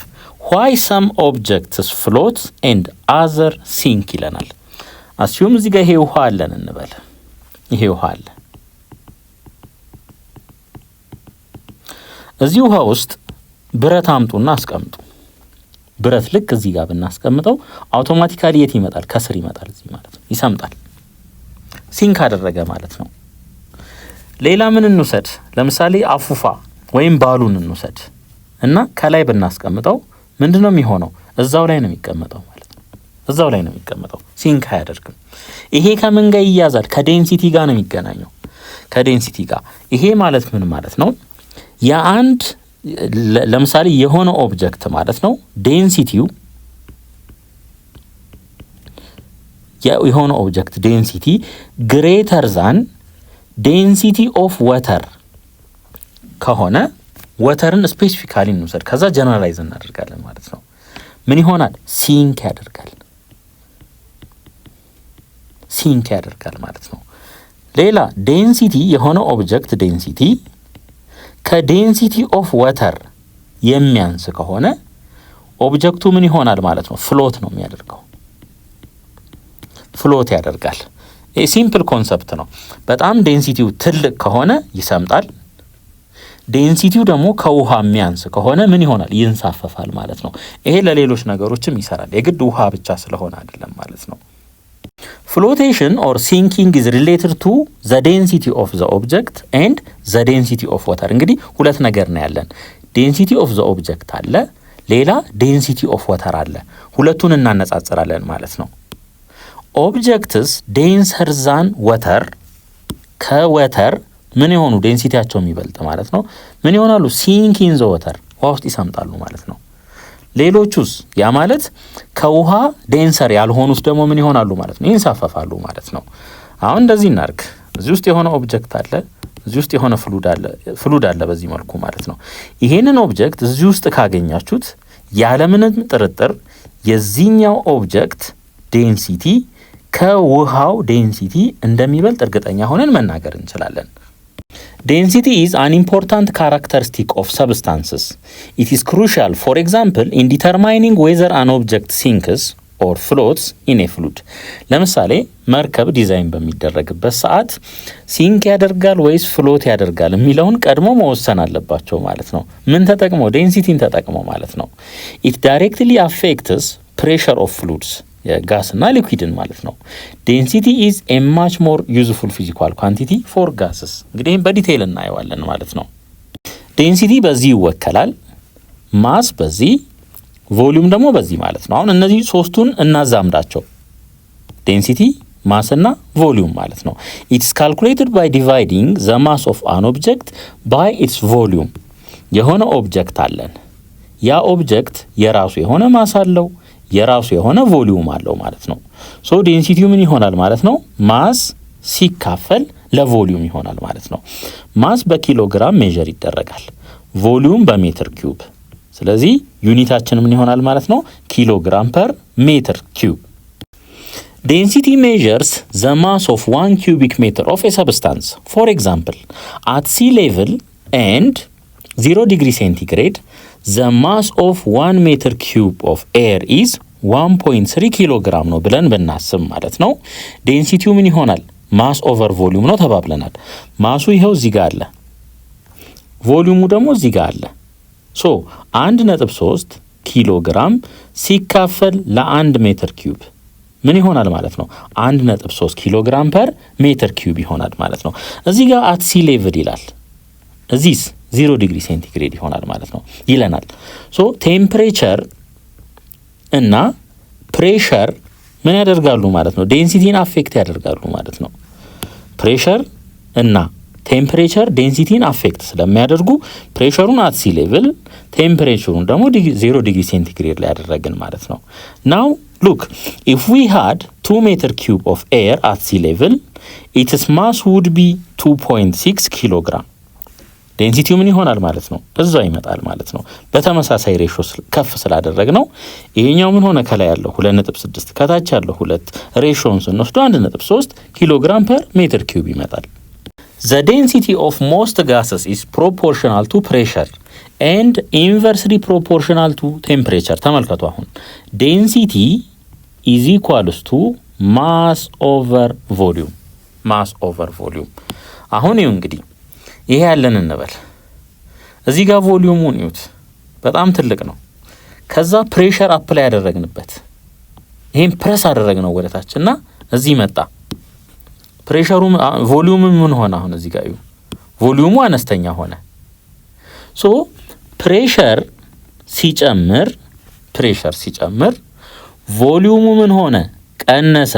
ዋይ ሰም ኦብጀክትስ ፍሎት ኤንድ አዘር ሲንክ ይለናል። አስዩም እዚህ ጋር ይሄ ውሃ አለን እንበል። ይሄ ውሃ አለ። እዚህ ውሃ ውስጥ ብረት አምጡና አስቀምጡ። ብረት ልክ እዚህ ጋር ብናስቀምጠው አውቶማቲካሊ የት ይመጣል? ከስር ይመጣል እዚህ ማለት ነው። ይሰምጣል። ሲንክ አደረገ ማለት ነው። ሌላ ምን እንውሰድ? ለምሳሌ አፉፋ ወይም ባሉን እንውሰድ እና ከላይ ብናስቀምጠው ምንድነው የሚሆነው? እዛው ላይ ነው የሚቀመጠው ማለት ነው። እዛው ላይ ነው የሚቀመጠው። ሲንክ አያደርግም። ይሄ ከምን ጋር ይያዛል? ከዴንሲቲ ጋር ነው የሚገናኘው። ከዴንሲቲ ጋር ይሄ ማለት ምን ማለት ነው? የአንድ ለምሳሌ የሆነ ኦብጀክት ማለት ነው ዴንሲቲው የሆነ ኦብጀክት ዴንሲቲ ግሬተር ዛን ዴንሲቲ ኦፍ ወተር ከሆነ ወተርን ስፔሲፊካሊ እንውሰድ፣ ከዛ ጀነራላይዝ እናደርጋለን ማለት ነው። ምን ይሆናል? ሲንክ ያደርጋል ማለት ነው። ሌላ ዴንሲቲ የሆነ ኦብጀክት ዴንሲቲ ከዴንሲቲ ኦፍ ወተር የሚያንስ ከሆነ ኦብጀክቱ ምን ይሆናል ማለት ነው? ፍሎት ነው የሚያደርገው፣ ፍሎት ያደርጋል። ሲምፕል ኮንሰፕት ነው። በጣም ዴንሲቲው ትልቅ ከሆነ ይሰምጣል። ዴንሲቲው ደግሞ ከውሃ የሚያንስ ከሆነ ምን ይሆናል? ይንሳፈፋል ማለት ነው። ይሄ ለሌሎች ነገሮችም ይሰራል፣ የግድ ውሃ ብቻ ስለሆነ አይደለም ማለት ነው። ፍሎቴሽን ኦር ሲንኪንግ ኢዝ ሪሌትድ ቱ ዘ ዴንሲቲ ኦፍ ዘ ኦብጀክት ኤንድ ዘ ዴንሲቲ ኦፍ ወተር። እንግዲህ ሁለት ነገር ነው ያለን። ዴንሲቲ ኦፍ ዘ ኦብጀክት አለ፣ ሌላ ዴንሲቲ ኦፍ ወተር አለ። ሁለቱን እናነጻጽራለን ማለት ነው። ኦብጀክትስ ዴንሰር ዛን ወተር ከወተር ምን የሆኑ ዴንሲቲያቸው የሚበልጥ ማለት ነው ምን ይሆናሉ? ሲንክ ኢን ዘ ወተር ውሃ ውስጥ ይሰምጣሉ ማለት ነው። ሌሎቹስ ያ ማለት ከውሃ ዴንሰር ያልሆኑት ደግሞ ምን ይሆናሉ ማለት ነው? ይንሳፈፋሉ ማለት ነው። አሁን እንደዚህ እናርግ። እዚህ ውስጥ የሆነ ኦብጀክት አለ፣ እዚህ ውስጥ የሆነ ፍሉድ አለ በዚህ መልኩ ማለት ነው። ይሄንን ኦብጀክት እዚህ ውስጥ ካገኛችሁት ያለምንም ጥርጥር የዚህኛው ኦብጀክት ዴንሲቲ ከውሃው ዴንሲቲ እንደሚበልጥ እርግጠኛ ሆነን መናገር እንችላለን። Density is an important characteristic of substances. It is crucial, for example, in determining whether an object sinks or floats in a fluid. ለምሳሌ መርከብ ዲዛይን በሚደረግበት ሰዓት ሲንክ ያደርጋል ወይስ ፍሎት ያደርጋል የሚለውን ቀድሞ መወሰን አለባቸው ማለት ነው። ምን ተጠቅሞ? ዴንሲቲን ተጠቅሞ ማለት ነው። It directly affects pressure of fluids. የጋስና ሊኩዊድን ማለት ነው። ዴንሲቲ ኢዝ ኤ ማች ሞር ዩዝፉል ፊዚካል ኳንቲቲ ፎር ጋስስ። እንግዲህ በዲቴይል እናየዋለን ማለት ነው። ዴንሲቲ በዚህ ይወከላል፣ ማስ በዚህ፣ ቮሊዩም ደግሞ በዚህ ማለት ነው። አሁን እነዚህ ሶስቱን እናዛምዳቸው፣ ዴንሲቲ፣ ማስና ቮሊዩም ማለት ነው። ኢትስ ካልኩሌትድ ባይ ዲቫይዲንግ ዘ ማስ ኦፍ አን ኦብጀክት ባይ ኢትስ ቮሊዩም። የሆነ ኦብጀክት አለን፣ ያ ኦብጀክት የራሱ የሆነ ማስ አለው፣ የራሱ የሆነ ቮሊዩም አለው ማለት ነው። ሶ ዴንሲቲው ምን ይሆናል ማለት ነው? ማስ ሲካፈል ለቮሊዩም ይሆናል ማለት ነው። ማስ በኪሎግራም ሜዠር ይደረጋል፣ ቮሊዩም በሜትር ኪዩብ። ስለዚህ ዩኒታችን ምን ይሆናል ማለት ነው? ኪሎግራም ፐር ሜትር ኪዩብ። ዴንሲቲ ሜዠርስ ዘ ማስ ኦፍ 1 cubic meter of a substance. For example, at sea level and 0 degree centigrade, the mass of 1 meter cube of air is 1.3 ኪሎግራም ነው ብለን ብናስብ ማለት ነው። ዴንሲቲው ምን ይሆናል? ማስ ኦቨር ቮሊዩም ነው ተባብለናል። ማሱ ይኸው እዚህ ጋር አለ፣ ቮሊዩሙ ደግሞ እዚህ ጋር አለ። ሶ 1.3 ኪሎግራም ሲካፈል ለ1 ሜትር ኪዩብ ምን ይሆናል ማለት ነው? 1.3 ኪሎግራም ፐር ሜትር ኪዩብ ይሆናል ማለት ነው። እዚህ ጋር አት ሲ ሌቭል ይላል፣ እዚህስ 0 ዲግሪ ሴንቲግሬድ ይሆናል ማለት ነው ይለናል። ሶ ቴምፕሬቸር እና ፕሬሸር ምን ያደርጋሉ ማለት ነው? ዴንሲቲን አፌክት ያደርጋሉ ማለት ነው። ፕሬሸር እና ቴምፕሬቸር ዴንሲቲን አፌክት ስለሚያደርጉ ፕሬሸሩን አት ሲ ሌቭል ቴምፕሬቸሩን ደግሞ 0 ዲግሪ ሴንቲግሬድ ላይ ያደረግን ማለት ነው። ናው ሉክ ኢፍ ዊ ሃድ 2 ሜትር ኪዩብ ኦፍ ኤር አት ሲ ሌቭል ኢትስ ማስ ውድ ቢ 2.6 ኪሎግራም። ዴንሲቲው ምን ይሆናል ማለት ነው? እዛው ይመጣል ማለት ነው። በተመሳሳይ ሬሾ ከፍ ስላደረግ ነው። ይሄኛው ምን ሆነ? ከላይ ያለው 2.6 ከታች ያለው 2 ሬሾውን ስንወስዶ 1.3 ኪሎግራም ፐር ሜትር ኪዩብ ይመጣል። The density of most gases is proportional to pressure and inversely proportional to temperature. ተመልከቱ አሁን density is equals to mass over volume. mass over volume። አሁን ይኸው እንግዲህ ይሄ ያለን እንበል፣ እዚህ ጋር ቮሊዩሙን ይዩት፣ በጣም ትልቅ ነው። ከዛ ፕሬሸር አፕላይ ያደረግንበት፣ ይሄን ፕሬስ አደረግነው ወደታች እና እዚህ መጣ ፕሬሸሩ። ቮሊዩሙ ምን ሆነ? አሁን እዚህ ጋር ይዩ፣ ቮሊዩሙ አነስተኛ ሆነ። ሶ ፕሬሸር ሲጨምር ቮሊዩሙ ምን ሆነ? ቀነሰ።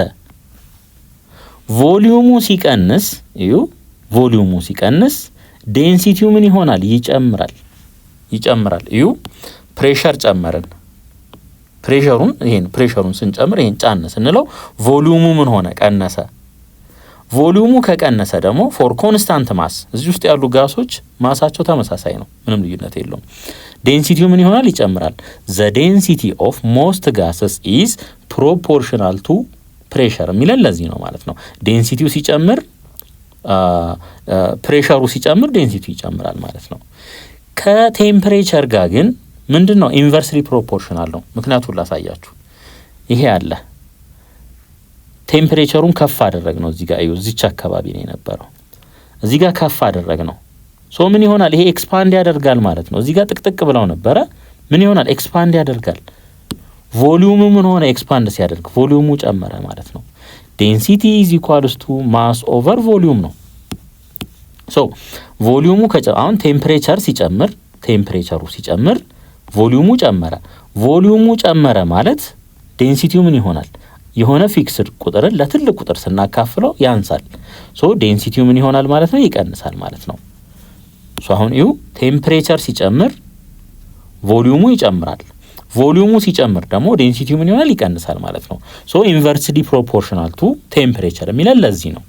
ቮሊዩሙ ሲቀንስ እዩ፣ ቮሊዩሙ ሲቀንስ ዴንሲቲው ምን ይሆናል? ይጨምራል። እዩ፣ ፕሬሸር ጨመርን። ፕሬሸሩን ስንጨምር ይሄን ጫን ስንለው ቮሊዩሙ ምን ሆነ? ቀነሰ። ቮሊዩሙ ከቀነሰ ደግሞ ፎር ኮንስታንት ማስ እዚህ ውስጥ ያሉ ጋሶች ማሳቸው ተመሳሳይ ነው፣ ምንም ልዩነት የለውም። ዴንሲቲው ምን ይሆናል? ይጨምራል። ዘ ዴንሲቲ ኦፍ ሞስት ጋስስ ኢዝ ፕሮፖርሽናል ቱ ፕሬሸር የሚለን ለዚህ ነው ማለት ነው። ዴንሲቲው ሲጨምር ፕሬሸሩ ሲጨምር ዴንሲቲው ይጨምራል ማለት ነው። ከቴምፕሬቸር ጋር ግን ምንድን ነው? ኢንቨርስሊ ፕሮፖርሽናል ነው። ምክንያቱም ላሳያችሁ። ይሄ አለ ቴምፕሬቸሩን ከፍ አደረግ ነው። እዚህ ጋር እዩ፣ እዚች አካባቢ ነው የነበረው፣ እዚህ ጋር ከፍ አደረግ ነው። ሶ ምን ይሆናል? ይሄ ኤክስፓንድ ያደርጋል ማለት ነው። እዚህ ጋር ጥቅጥቅ ብለው ነበረ፣ ምን ይሆናል? ኤክስፓንድ ያደርጋል። ቮሊዩሙ ምን ሆነ? ኤክስፓንድ ሲያደርግ ቮሊዩሙ ጨመረ ማለት ነው። ዴንሲቲ ኢዝ ኢኳልስ ቱ ማስ ኦቨር ቮሊዩም ነው። ሶ ቮሊዩሙ አሁን ቴምፕሬቸር ሲጨምር፣ ቴምፕሬቸሩ ሲጨምር ቮሊዩሙ ጨመረ። ቮሊዩሙ ጨመረ ማለት ዴንሲቲው ምን ይሆናል? የሆነ ፊክስድ ቁጥርን ለትልቅ ቁጥር ስናካፍለው ያንሳል። ሶ ዴንሲቲው ምን ይሆናል ማለት ነው? ይቀንሳል ማለት ነው። ሶ አሁን እዩ ቴምፕሬቸር ሲጨምር ቮሊዩሙ ይጨምራል። ቮሊዩሙ ሲጨምር ደግሞ ዴንሲቲው ምን ይሆናል? ይቀንሳል ማለት ነው። ሶ ኢንቨርስሊ ፕሮፖርሽናል ቱ ቴምፕሬቸር የሚለን ለዚህ ነው።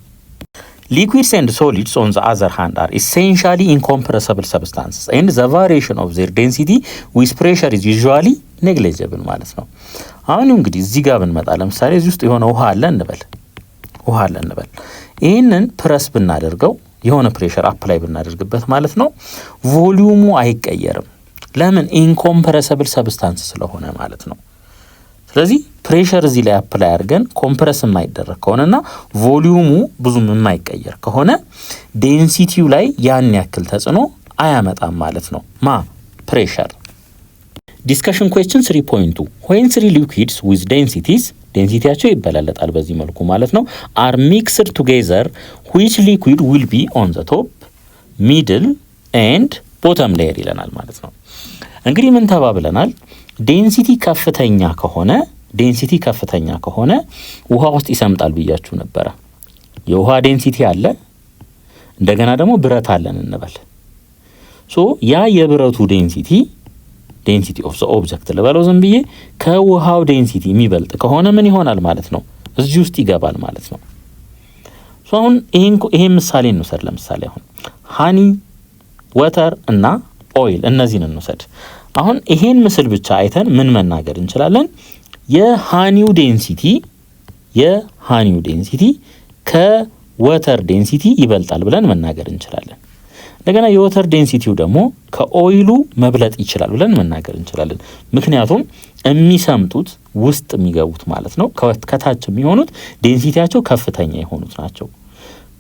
Liquids and solids on the other hand are essentially incompressible substances and the variation of their density with pressure is usually negligible ማለት ነው። አሁን እንግዲህ እዚህ ጋር ብንመጣ ለምሳሌ እዚህ ውስጥ የሆነ ውሃ አለ እንበል። ይህንን ፕረስ ብናደርገው የሆነ ፕሬሸር አፕላይ ብናደርግበት ማለት ነው ቮሊዩሙ አይቀየርም። ለምን? ኢንኮምፕረሰብል ሰብስታንስ ስለሆነ ማለት ነው። ስለዚህ ፕሬሸር እዚህ ላይ አፕላይ አድርገን ኮምፕረስ የማይደረግ ከሆነና ቮሊዩሙ ብዙም የማይቀየር ከሆነ ዴንሲቲው ላይ ያን ያክል ተጽዕኖ አያመጣም ማለት ነው። ፕሬሸር። ዲስከሽን ኩዌስችን 3.2 when three liquids with densities ዴንሲቲያቸው ይበላለጣል በዚህ መልኩ ማለት ነው are mixed together which liquid will be on the top, middle and bottom layer ይለናል ማለት ነው። እንግዲህ ምን ተባብለናል? ዴንሲቲ ከፍተኛ ከሆነ ውሃ ውስጥ ይሰምጣል ብያችሁ ነበረ። የውሃ ዴንሲቲ አለ፣ እንደገና ደግሞ ብረት አለን እንበል። ሶ ያ የብረቱ ዴንሲቲ ኦፍ ዘ ኦብጀክት ልበለው ዝም ብዬ ከውሃው ዴንሲቲ የሚበልጥ ከሆነ ምን ይሆናል ማለት ነው? እዚህ ውስጥ ይገባል ማለት ነው። ሶ አሁን ይሄን ምሳሌ እንውሰድ። ለምሳሌ አሁን ሃኒ፣ ወተር እና ኦይል እነዚህን እንውሰድ። አሁን ይሄን ምስል ብቻ አይተን ምን መናገር እንችላለን? የሃኒው ዴንሲቲ ከወተር ዴንሲቲ ይበልጣል ብለን መናገር እንችላለን። እንደገና የወተር ዴንሲቲው ደግሞ ከኦይሉ መብለጥ ይችላል ብለን መናገር እንችላለን። ምክንያቱም የሚሰምጡት ውስጥ የሚገቡት ማለት ነው ከታች የሚሆኑት ዴንሲቲያቸው ከፍተኛ የሆኑት ናቸው።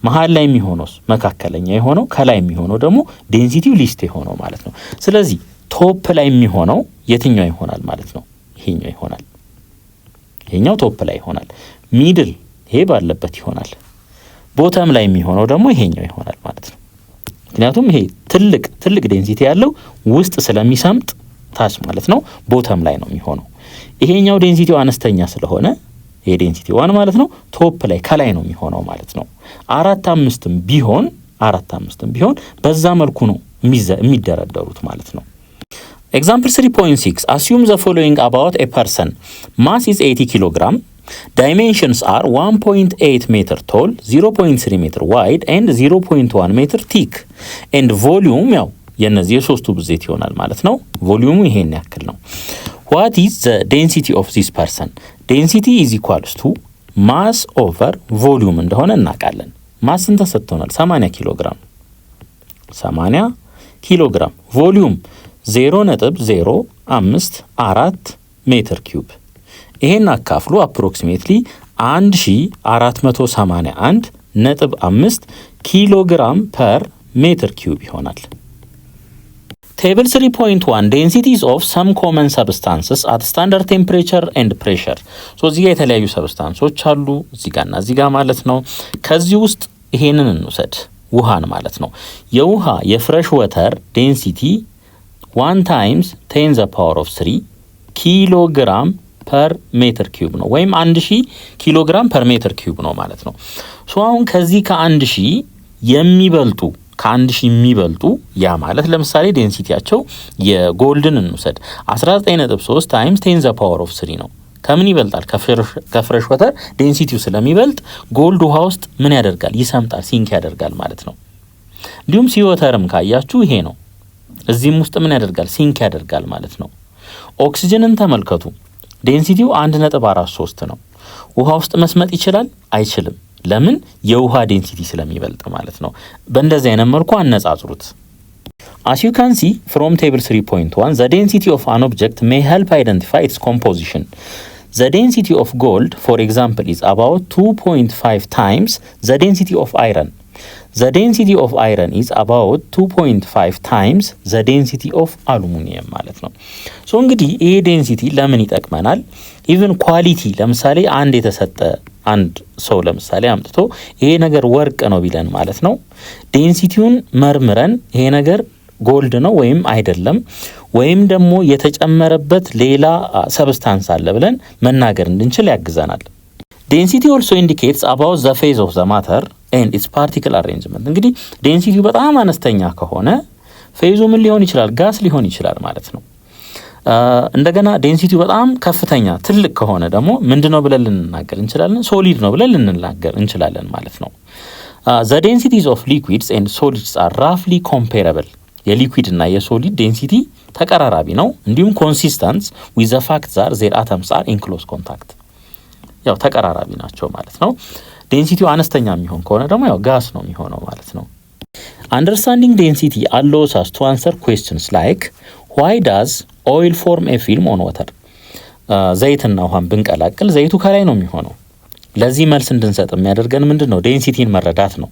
መሀል ላይ የሚሆነው መካከለኛ የሆነው፣ ከላይ የሚሆነው ደግሞ ዴንሲቲው ሊስት የሆነው ማለት ነው። ስለዚህ ቶፕ ላይ የሚሆነው የትኛው ይሆናል ማለት ነው? ይሄኛው ይሆናል። ይሄኛው ቶፕ ላይ ይሆናል። ሚድል ይሄ ባለበት ይሆናል። ቦተም ላይ የሚሆነው ደግሞ ይሄኛው ይሆናል ማለት ነው። ምክንያቱም ይሄ ትልቅ ዴንሲቲ ያለው ውስጥ ስለሚሰምጥ ታች ማለት ነው ቦተም ላይ ነው የሚሆነው። ይሄኛው ዴንሲቲው አነስተኛ ስለሆነ ይሄ ዴንሲቲ 1 ማለት ነው ቶፕ ላይ ከላይ ነው የሚሆነው ማለት ነው። 4-5ም ቢሆን በዛ መልኩ ነው የሚደረደሩት ማለት ነው። Example 3.6 assume the following about a person. Mass is 80 kilogram. Dimensions are 1.8 meter tall, 0.3 meter wide and 0.1 meter thick. And volume ያው የነዚህ የሶስቱ ብዜት ይሆናል ማለት ነው። ቮሊዩሙ ይሄን ያክል ነው። What is the density of this person? Density is equals to mass over volume እንደሆነ እናውቃለን። ማስን ተሰጥቶናል 80 ኪሎ ግራም። ቮሊዩም 0.054 ሜትር ኪዩብ። ይሄን አካፍሉ አፕሮክሲሜትሊ 1481.5 ኪሎ ግራም ፐር ሜትር ኪዩብ ይሆናል። ቴብል 3.1 ዴንሲቲስ ኦፍ ሰም ኮመን ሰብስታንስስ አት ስታንዳርድ ቴምፕሬቸር ኤንድ ፕሬሸር። ሶ እዚህ ጋር የተለያዩ ሰብስታንሶች አሉ እዚህ ጋርና እዚህ ጋር ማለት ነው። ከዚህ ውስጥ ይሄንን እንውሰድ ውሃን ማለት ነው። የውሃ የፍሬሽ ወተር ዴንሲቲ 1 times 10 the power of 3 ኪሎ ግራም ፐር ሜትር ኪዩብ ነው፣ ወይም 1000 ኪሎ ግራም ፐር ሜትር ኪዩብ ነው ማለት ነው። ሶ አሁን ከዚህ ከ1000 የሚበልጡ ያ ማለት ለምሳሌ ዴንሲቲያቸው የጎልድን እንውሰድ 19.3 times 10 the power of 3 ነው። ከምን ይበልጣል? ከፍሬሽ ወተር ዴንሲቲው ስለሚበልጥ ጎልድ ውሃ ውስጥ ምን ያደርጋል? ይሰምጣል፣ ሲንክ ያደርጋል ማለት ነው። እንዲሁም ሲ ወተርም ካያችሁ ይሄ ነው። እዚህም ውስጥ ምን ያደርጋል? ሲንክ ያደርጋል ማለት ነው። ኦክሲጅንን ተመልከቱ። ዴንሲቲው 1.43 ነው። ውሃ ውስጥ መስመጥ ይችላል? አይችልም። ለምን? የውሃ ዴንሲቲ ስለሚበልጥ ማለት ነው። በእንደዚህ አይነት መልኩ አነጻጽሩት። As you can see from table 3.1, the density of an object may help identify its composition. The density of gold, for example, is about 2.5 times the density of iron. The density of iron is about 2.5 times the density of aluminum ማለት ነው። ሶ እንግዲህ ይሄ ዴንሲቲ ለምን ይጠቅመናል? ኢቭን ኳሊቲ ለምሳሌ አንድ የተሰጠ አንድ ሰው ለምሳሌ አምጥቶ ይሄ ነገር ወርቅ ነው ቢለን ማለት ነው ዴንሲቲውን መርምረን ይሄ ነገር ጎልድ ነው ወይም አይደለም ወይም ደግሞ የተጨመረበት ሌላ ሰብስታንስ አለ ብለን መናገር እንድንችል ያግዘናል። ዴንሲቲ also indicates about the phase of the matter and its particle arrangement። እንግዲህ ዴንሲቲው በጣም አነስተኛ ከሆነ ፌዙ ምን ሊሆን ይችላል? ጋስ ሊሆን ይችላል ማለት ነው። እንደገና ዴንሲቲው በጣም ከፍተኛ ትልቅ ከሆነ ደግሞ ምንድነው ብለን ልንናገር እንችላለን? ሶሊድ ነው ብለን ልንናገር እንችላለን ማለት ነው። the densities of liquids and solids are roughly comparable። የሊኩዊድ እና የሶሊድ ዴንሲቲ ተቀራራቢ ነው። እንዲሁም ኮንሲስተንስ with the fact that their atoms are in close contact። ያው ተቀራራቢ ናቸው ማለት ነው። ዴንሲቲው አነስተኛ የሚሆን ከሆነ ደግሞ ያው ጋስ ነው የሚሆነው ማለት ነው። Understanding density allows us to answer questions like why does oil form a film on water? ዘይትና ውሃን ብንቀላቅል ዘይቱ ከላይ ነው የሚሆነው። ለዚህ መልስ እንድንሰጥ የሚያደርገን ምንድነው? ዴንሲቲን መረዳት ነው።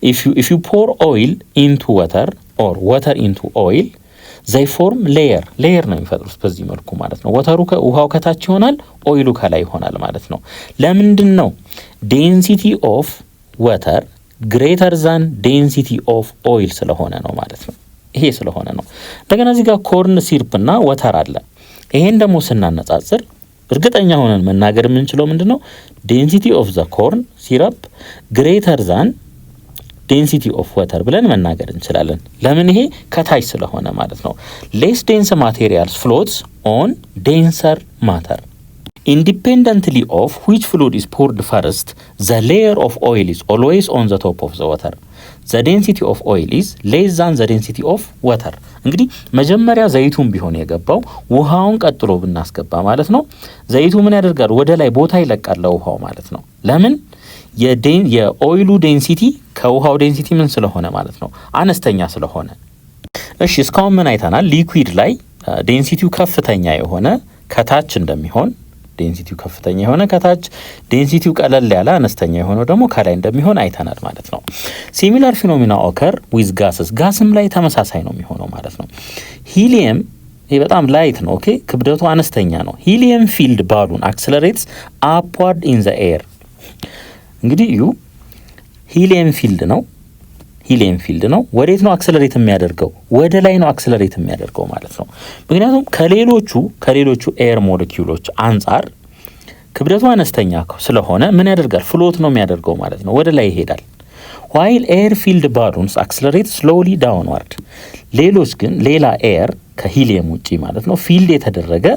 if you pour oil into water or water into oil, they form layer ነው የሚፈጥሩት በዚህ መልኩ ማለት ነው። ውሃው ከታች ይሆናል፣ ኦይሉ ከላይ ይሆናል ማለት ነው። ለምንድን ነው? ዴንሲቲ ኦፍ ወተር ግሬተር ዛን ዴንሲቲ ኦፍ ኦይል ስለሆነ ነው ማለት ነው። ይሄ ስለሆነ ነው። እንደገና እዚህ ጋር ኮርን ሲርፕ እና ወተር አለ። ይሄን ደግሞ ስናነጻጽር እርግጠኛ ሆነን መናገር የምንችለው ምንድነው? ዴንሲቲ ኦፍ ዘ ኮርን ሲረፕ ግሬተር ዛን ዴንሲቲ ኦፍ ወተር ብለን መናገር እንችላለን። ለምን? ይሄ ከታች ስለሆነ ማለት ነው። ሌስ ዴንስ ማቴሪያልስ ፍሎትስ ኦን ዴንሰር ማተር independently of which fluid is poured first. The layer of oil is always on the top of the water. The density of oil is less than the density of water. እንግዲህ መጀመሪያ ዘይቱን ቢሆን የገባው ውሃውን ቀጥሎ ብናስገባ ማለት ነው ዘይቱ ምን ያደርጋል? ወደ ላይ ቦታ ይለቃል ለውሃው ማለት ነው። ለምን? የኦይሉ ዴንሲቲ ከውሃው ዴንሲቲ ምን ስለሆነ ማለት ነው አነስተኛ ስለሆነ። እሺ እስካሁን ምን አይተናል? ሊኩዊድ ላይ ዴንሲቲው ከፍተኛ የሆነ ከታች እንደሚሆን ዴንሲቲው ከፍተኛ የሆነ ከታች ዴንሲቲው ቀለል ያለ አነስተኛ የሆነው ደግሞ ከላይ እንደሚሆን አይተናል ማለት ነው። ሲሚላር ፊኖሚና ኦከር ዊዝ ጋስስ ጋስም ላይ ተመሳሳይ ነው የሚሆነው ማለት ነው። ሂሊየም ይሄ በጣም ላይት ነው። ኦኬ ክብደቱ አነስተኛ ነው። ሂሊየም ፊልድ ባሉን አክሰለሬትስ አፕዋርድ ኢን ዘ ኤር። እንግዲህ ሂሊየም ፊልድ ነው። ወዴት ነው አክሰለሬት የሚያደርገው? ወደ ላይ ነው አክሰለሬት የሚያደርገው ማለት ነው። ምክንያቱም ከሌሎቹ ኤር ሞለኪውሎች አንጻር ክብደቱ አነስተኛ ስለሆነ ምን ያደርጋል? ፍሎት ነው የሚያደርገው ማለት ነው። ወደ ላይ ይሄዳል። while air filled balloons accelerate slowly downward። ሌሎች ግን ሌላ ኤር ከሂሊየም ውጪ ማለት ነው ፊልድ የተደረገ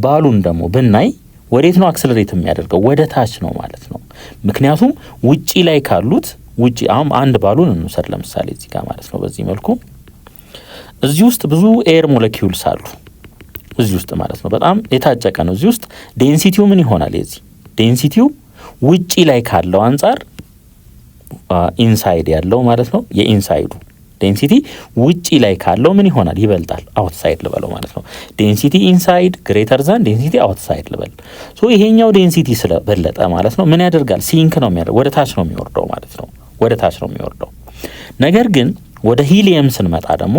ባሉን ደግሞ ብናይ ወዴት ነው አክሰለሬት የሚያደርገው? ወደ ታች ነው ማለት ነው። ምክንያቱም ውጪ ላይ ካሉት ውጪ አሁን አንድ ባሉን እንውሰድ ለምሳሌ እዚህ ጋር ማለት ነው። በዚህ መልኩ እዚህ ውስጥ ብዙ ኤር ሞለኪውልስ አሉ እዚህ ውስጥ ማለት ነው። በጣም የታጨቀ ነው። እዚህ ውስጥ ዴንሲቲው ምን ይሆናል? የዚህ ዴንሲቲው ውጪ ላይ ካለው አንጻር ኢንሳይድ ያለው ማለት ነው የኢንሳይዱ ዴንሲቲ ውጪ ላይ ካለው ምን ይሆናል? ይበልጣል። አውትሳይድ ልበለው ማለት ነው። ዴንሲቲ ኢንሳይድ ግሬተር ዛን ዴንሲቲ አውትሳይድ ልበል። ሶ ይሄኛው ዴንሲቲ ስለበለጠ ማለት ነው ምን ያደርጋል? ሲንክ ነው የሚያደርገው፣ ወደ ታች ነው የሚወርደው ማለት ነው። ወደ ታች ነው የሚወርደው። ነገር ግን ወደ ሂሊየም ስንመጣ ደግሞ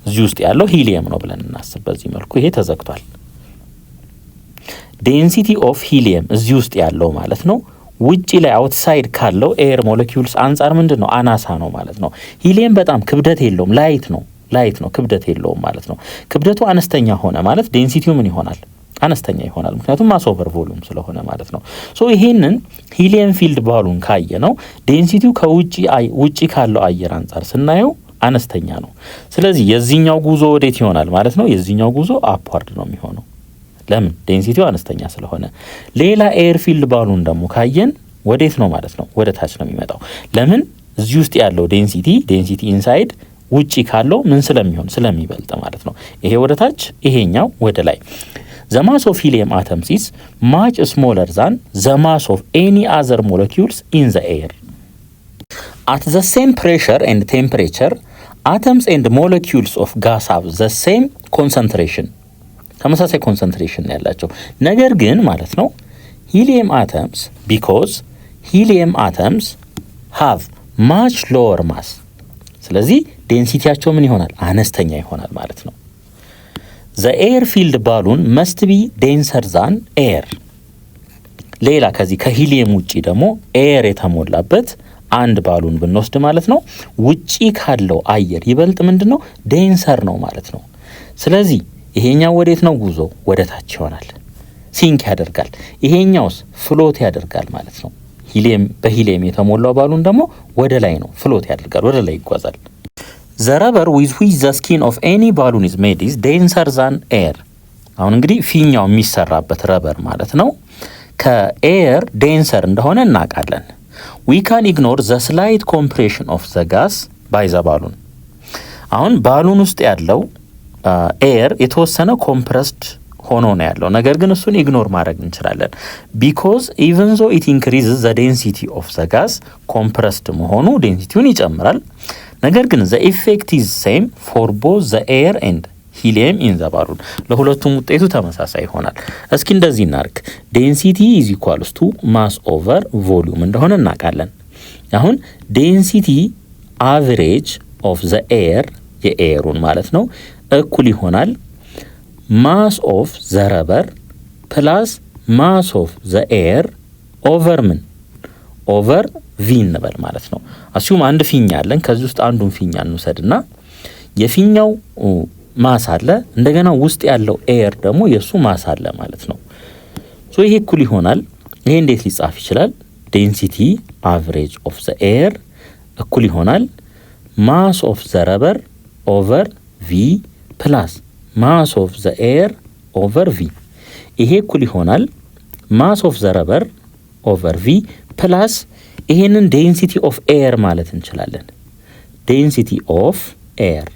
እዚህ ውስጥ ያለው ሂሊየም ነው ብለን እናስብ። በዚህ መልኩ ይሄ ተዘግቷል። ዴንሲቲ ኦፍ ሂሊየም እዚህ ውስጥ ያለው ማለት ነው ውጪ ላይ አውትሳይድ ካለው ኤር ሞለኪውልስ አንጻር ምንድነው? አናሳ ነው ማለት ነው። ሂሊየም በጣም ክብደት የለውም፣ ላይት ነው፣ ክብደት የለውም ማለት ነው። ክብደቱ አነስተኛ ሆነ ማለት ዴንሲቲው ምን ይሆናል? አነስተኛ ይሆናል። ምክንያቱም ማስ ኦቨር ቮሉም ስለሆነ ማለት ነው። ሶ ይሄንን ሂሊየም ፊልድ ባሉን ካየ ነው ዴንሲቲው ውጪ ካለው አየር አንጻር ስናየው አነስተኛ ነው። ስለዚህ የዚህኛው ጉዞ ወዴት ይሆናል ማለት ነው? የዚህኛው ጉዞ አፕዋርድ ነው የሚሆነው። ለምን ዴንሲቲው አነስተኛ ስለሆነ። ሌላ ኤር ፊልድ ባሉን ደግሞ ካየን ወዴት ነው ማለት ነው? ወደ ታች ነው የሚመጣው። ለምን እዚህ ውስጥ ያለው ዴንሲቲ ኢንሳይድ ውጪ ካለው ምን ስለሚበልጥ ማለት ነው። ይሄ ወደ ታች፣ ይሄኛው ወደ ላይ። the mass of helium atoms is much smaller than the mass of any other molecules in the air. At the same pressure and temperature, atoms and molecules of gas have the same concentration. ተመሳሳይ ኮንሰንትሬሽን ነው ያላቸው። ነገር ግን ማለት ነው helium atoms, because helium atoms have much lower mass, ስለዚህ ዴንሲቲያቸው ምን ይሆናል? አነስተኛ ይሆናል ማለት ነው። the air filled balloon must be denser than air. ሌላ ከዚህ ከሂሊየም ውጪ ደግሞ ኤር የተሞላበት አንድ ባሉን ብንወስድ ማለት ነው ውጪ ካለው አየር ይበልጥ ምንድነው? ዴንሰር ነው ማለት ነው። ስለዚህ ይሄኛው ወዴት ነው ጉዞ? ወደ ታች ይሆናል፣ ሲንክ ያደርጋል። ይሄኛውስ ፍሎት ያደርጋል ማለት ነው። በሂሊየም የተሞላው ባሉን ደግሞ ወደ ላይ ነው፣ ፍሎት ያደርጋል፣ ወደ ላይ ይጓዛል። the rubber with which the skin of any balloon is made is denser than air. አሁን እንግዲህ ፊኛው የሚሰራበት ረበር ማለት ነው ከኤር ዴንሰር እንደሆነ እናውቃለን። we can ignore the slight compression of the gas by the balloon. አሁን ባሉን ውስጥ ያለው ኤር የተወሰነ ኮምፕረስድ ሆኖ ነው ያለው፣ ነገር ግን እሱን ኢግኖር ማድረግ እንችላለን። because even though it increases the density of the gas, ኮምፕረስድ መሆኑ ዴንሲቲውን ይጨምራል። ነገር ግን the effect is same for both the air and helium in the balloon. ለሁለቱም ውጤቱ ተመሳሳይ ይሆናል። እስኪ እንደዚህ እናርግ። density is equals to mass over volume እንደሆነ እናውቃለን። አሁን density average of the air የኤሩን ማለት ነው እኩል ይሆናል mass of the rubber plus mass of the air over ምን over v እንበል ማለት ነው። አስዩም አንድ ፊኛ አለን፣ ከዚህ ውስጥ አንዱን ፊኛ እንውሰድና የፊኛው ማስ አለ፣ እንደገና ውስጥ ያለው ኤር ደግሞ የሱ ማስ አለ ማለት ነው። ሶ ይሄ እኩል ይሆናል። ይሄ እንዴት ሊጻፍ ይችላል? density average of the air እኩል ይሆናል mass of the rubber over v plus mass of the air over v። ይሄ እኩል ይሆናል mass of the rubber over v plus ይሄንን density of air ማለት እንችላለን። density of air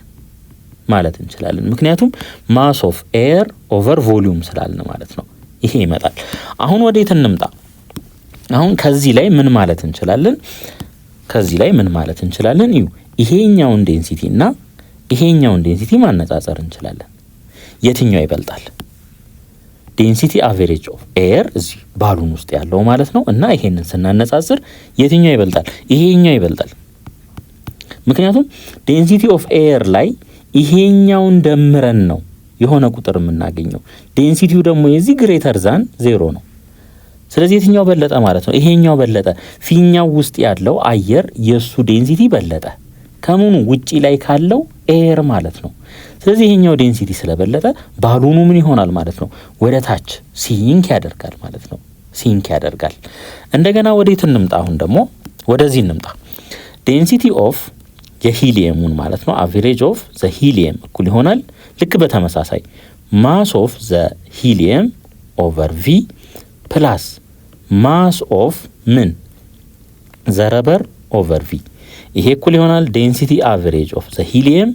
ማለት እንችላለን፣ ምክንያቱም mass of air over volume ስላልን ማለት ነው። ይሄ ይመጣል። አሁን ወዴት እንምጣ? አሁን ከዚህ ላይ ምን ማለት እንችላለን? እዩ ይሄኛውን ዴንሲቲ እና ይሄኛውን ዴንሲቲ ማነጻጸር እንችላለን። የትኛው ይበልጣል? ዴንሲቲ አቨሬጅ ኦፍ ኤር እዚህ ባሉን ውስጥ ያለው ማለት ነው እና ይሄንን ስናነጻጽር የትኛው ይበልጣል? ይሄኛው ይበልጣል። ምክንያቱም ዴንሲቲ ኦፍ ኤር ላይ ይሄኛውን ደምረን ነው የሆነ ቁጥር የምናገኘው። ዴንሲቲው ደግሞ የዚህ ግሬተር ዛን 0 ነው። ስለዚህ የትኛው በለጠ ማለት ነው? ይሄኛው በለጠ። ፊኛው ውስጥ ያለው አየር የሱ ዴንሲቲ በለጠ ከምኑ ውጪ ላይ ካለው ኤር ማለት ነው። ስለዚህ ይሄኛው ዴንሲቲ ስለበለጠ ባሉኑ ምን ይሆናል ማለት ነው? ወደ ታች ሲንክ ያደርጋል ማለት ነው። ሲንክ ያደርጋል። እንደገና ወዴት እንምጣ? አሁን ደግሞ ወደዚህ እንምጣ። ዴንሲቲ ኦፍ የሂሊየሙን ማለት ነው አቨሬጅ ኦፍ ዘ ሂሊየም እኩል ይሆናል ልክ በተመሳሳይ ማስ ኦፍ ዘ ሂሊየም ኦቨር ቪ ፕላስ ማስ ኦፍ ምን ዘ ረበር ኦቨር ቪ። ይሄ እኩል ይሆናል ዴንሲቲ አቨሬጅ ኦፍ ዘ ሂሊየም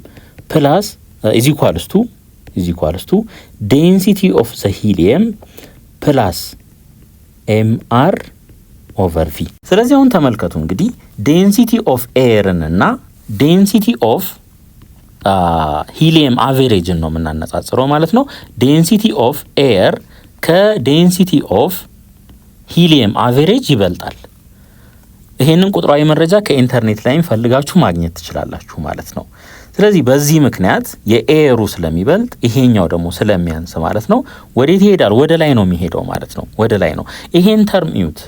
ፕላስ ኢዝ ኢኳልስ ቱ ዴንሲቲ ኦፍ ዘ ሂሊየም ፕላስ ኤምአር ኦቨር ቪ። ስለዚህ አሁን ተመልከቱ እንግዲህ ዴንሲቲ ኦፍ ኤርን እና ዴንሲቲ ኦፍ ሂሊየም አቨሬጅን ነው የምናነጻጽረው ማለት ነው። ዴንሲቲ ኦፍ ኤር ከዴንሲቲ ኦፍ ሂሊየም አቨሬጅ ይበልጣል። ይሄንን ቁጥራዊ መረጃ ከኢንተርኔት ላይም ፈልጋችሁ ማግኘት ትችላላችሁ ማለት ነው። ስለዚህ በዚህ ምክንያት የኤሩ ስለሚበልጥ ይሄኛው ደግሞ ስለሚያንስ ማለት ነው ወዴት ይሄዳል? ወደ ላይ ነው የሚሄደው ማለት ነው። ወደ ላይ ነው። ይሄን ተርም እዩት።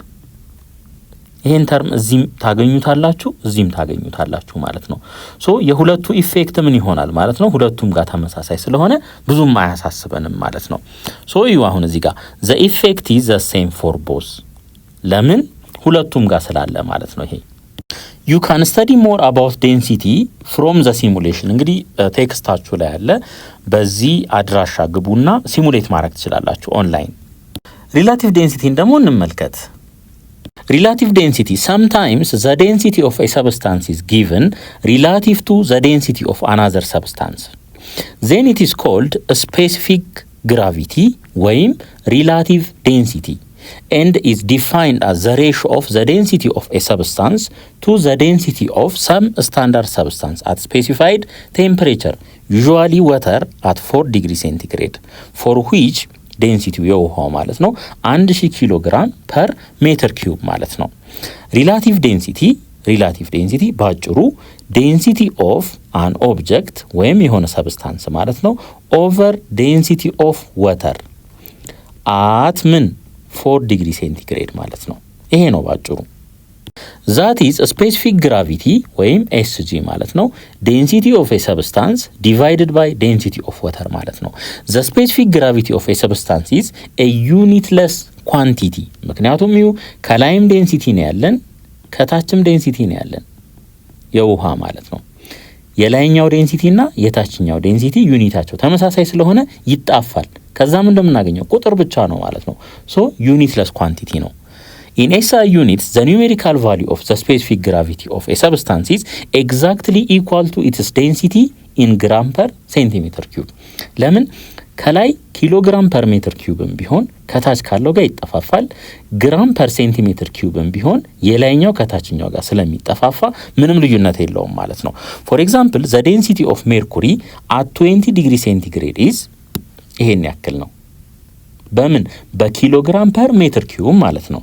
ይሄን ተርም እዚህም ታገኙታላችሁ እዚህም ታገኙታላችሁ ማለት ነው። ሶ የሁለቱ ኢፌክት ምን ይሆናል ማለት ነው? ሁለቱም ጋር ተመሳሳይ ስለሆነ ብዙም አያሳስበንም ማለት ነው። ሶ እዩ አሁን እዚህ ጋር the effect is the same for both። ለምን? ሁለቱም ጋር ስላለ ማለት ነው። ይሄ you can study more about density from the simulation እንግዲህ ቴክስታችሁ ላይ ያለ በዚህ አድራሻ ግቡና ሲሙሌት ማድረግ ትችላላችሁ ኦንላይን። ሪላቲቭ ዴንሲቲን ደግሞ እንመልከት። Relative density, sometimes the density of a substance is given relative to the density of another substance. Then it is called a specific gravity ወይም relative density and is defined as the ratio of the density of a substance to the density of some standard substance at specified temperature, usually water at 4 degrees centigrade, for which ዴንሲቲው የውሃው ማለት ነው 1000 ኪሎ ግራም ፐር ሜትር ኪዩብ ማለት ነው። ሪላቲቭ ዴንሲቲ ባጭሩ ዴንሲቲ ኦፍ አን ኦብጀክት ወይም የሆነ ሰብስታንስ ማለት ነው ኦቨር ዴንሲቲ ኦፍ ዋተር አት ምን 4 ዲግሪ ሴንቲግሬድ ማለት ነው። ይሄ ነው ባጭሩ። that is a specific gravity ወይም SG ማለት ነው density of a substance divided by density of water ማለት ነው። the specific gravity of a substance is a unitless quantity ምክንያቱም ከላይም ዴንሲቲ ነው ያለን ከታችም ዴንሲቲ ነው ያለን የውሃ ማለት ነው። የላይኛው ዴንሲቲ እና የታችኛው ዴንሲቲ ዩኒታቸው ተመሳሳይ ስለሆነ ይጣፋል። ከዛም እንደምናገኘው ቁጥር ብቻ ነው ማለት ነው። so unitless quantity ነው። In SI units, the numerical value of the specific gravity of a substance is exactly equal to its density in gram per centimeter cube. ለምን ከላይ ኪሎግራም ፐር ሜትር ኪዩብም ቢሆን ከታች ካለው ጋር ይጠፋፋል። ግራም ፐር ሴንቲሜትር ኪዩብም ቢሆን የላይኛው ከታችኛው ጋር ስለሚጠፋፋ ምንም ልዩነት የለውም ማለት ነው። For example, the density of mercury at 20 degree centigrade is ይሄን ያክል ነው። በምን በኪሎግራም ፐር ሜትር ኪዩብ ማለት ነው።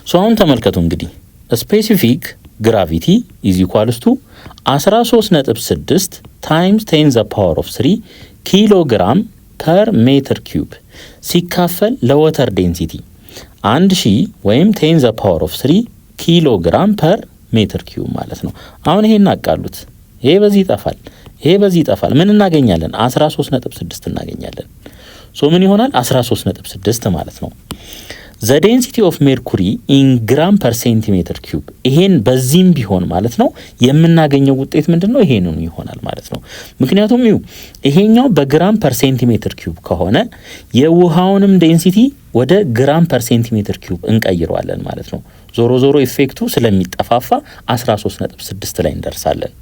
ሶ አሁን ተመልከቱ እንግዲህ ስፔሲፊክ ግራቪቲ ኢዝ ኢኳልስ ቱ 13.6 ታይምስ 10 ዘ ፓወር ኦፍ 3 ኪሎግራም ፐር ሜትር ኪዩብ ሲካፈል ለወተር ዴንሲቲ 1000 ወይም 10 ዘ ፓወር ኦፍ 3 ኪሎግራም ፐር ሜትር ኪዩብ ማለት ነው። አሁን ይሄን አቃሉት። ይሄ በዚህ ይጠፋል፣ ይሄ በዚህ ይጠፋል። ምን እናገኛለን? 13.6 እናገኛለን። ሶ ምን ይሆናል? 13.6 ማለት ነው። the density of mercury in gram per centimeter cube ይሄን በዚህም ቢሆን ማለት ነው የምናገኘው ውጤት ምንድነው? ይሄንን ይሆናል ማለት ነው። ምክንያቱም ይሄኛው በግራም ፐር ሴንቲሜትር ኪዩብ ከሆነ የውሃውንም ዴንሲቲ ወደ ግራም ፐር ሴንቲሜትር ኪዩብ እንቀይረዋለን ማለት ነው። ዞሮ ዞሮ ኢፌክቱ ስለሚጠፋፋ 13.6 ላይ እንደርሳለን።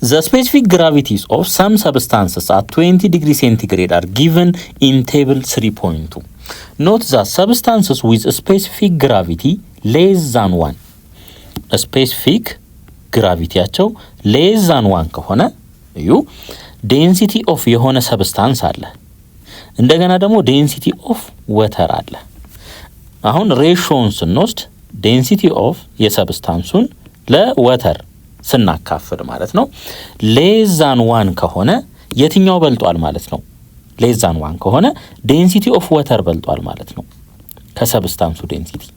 The specific gravities of some substances at 20 degree centigrade are given in table 3.2. Note that substances with a specific gravity less than 1 specific gravity ያቸው less than 1 ከሆነ density of የሆነ substance አለ። እንደገና ደግሞ density of water አለ። አሁን ሬሾውን ስንወስድ density of የሰብስታንሱን ለወተር ስናካፍል ማለት ነው less than 1 ከሆነ የትኛው በልጧል ማለት ነው? less than 1 ከሆነ density of water በልጧል ማለት ነው ከሰብስታንሱ density።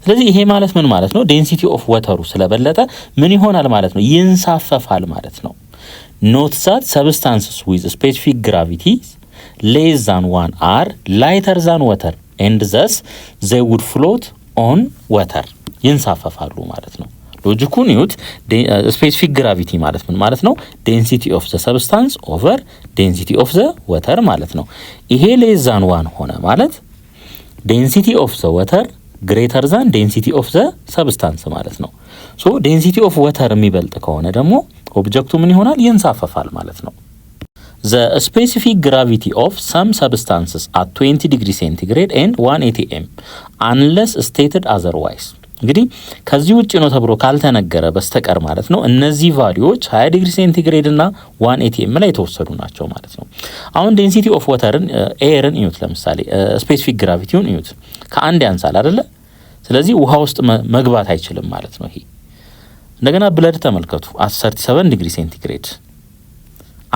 ስለዚህ ይሄ ማለት ምን ማለት ነው? density of water ስለበለጠ ምን ይሆናል ማለት ነው? ይንሳፈፋል ማለት ነው። note that substances with specific gravity less than 1 are lighter than water and thus they would float on water ይንሳፈፋሉ ማለት ነው። ሎጂኩን ይዩት። ስፔሲፊክ ግራቪቲ ማለት ምን ማለት ነው? ዴንሲቲ ኦፍ ዘ ሰብስታንስ ኦቨር ዴንሲቲ ኦፍ ዘ ወተር ማለት ነው። ይሄ ሌስ ዛን 1 ሆነ ማለት ዴንሲቲ ኦፍ ዘ ወተር ግሬተር ዛን ዴንሲቲ ኦፍ ዘ ሰብስታንስ ማለት ነው። ሶ ዴንሲቲ ኦፍ ወተር የሚበልጥ ከሆነ ደግሞ ኦብጀክቱ ምን ይሆናል? ይንሳፈፋል ማለት ነው። The specific gravity of some substances at 20 degree centigrade and 1 atm unless stated otherwise እንግዲህ ከዚህ ውጪ ነው ተብሎ ካልተነገረ በስተቀር ማለት ነው እነዚህ ቫልዩዎች 20 ዲግሪ ሴንቲግሬድ እና 1 atm ላይ የተወሰዱ ናቸው ማለት ነው። አሁን ዴንሲቲ ኦፍ ዋተርን ኤርን እዩት። ለምሳሌ ስፔሲፊክ ግራቪቲውን እዩት። ከአንድ ያንሳል አይደለ? ስለዚህ ውሃ ውስጥ መግባት አይችልም ማለት ነው። ይሄ እንደገና ብለድ ተመልከቱ 37 ዲግሪ ሴንቲግሬድ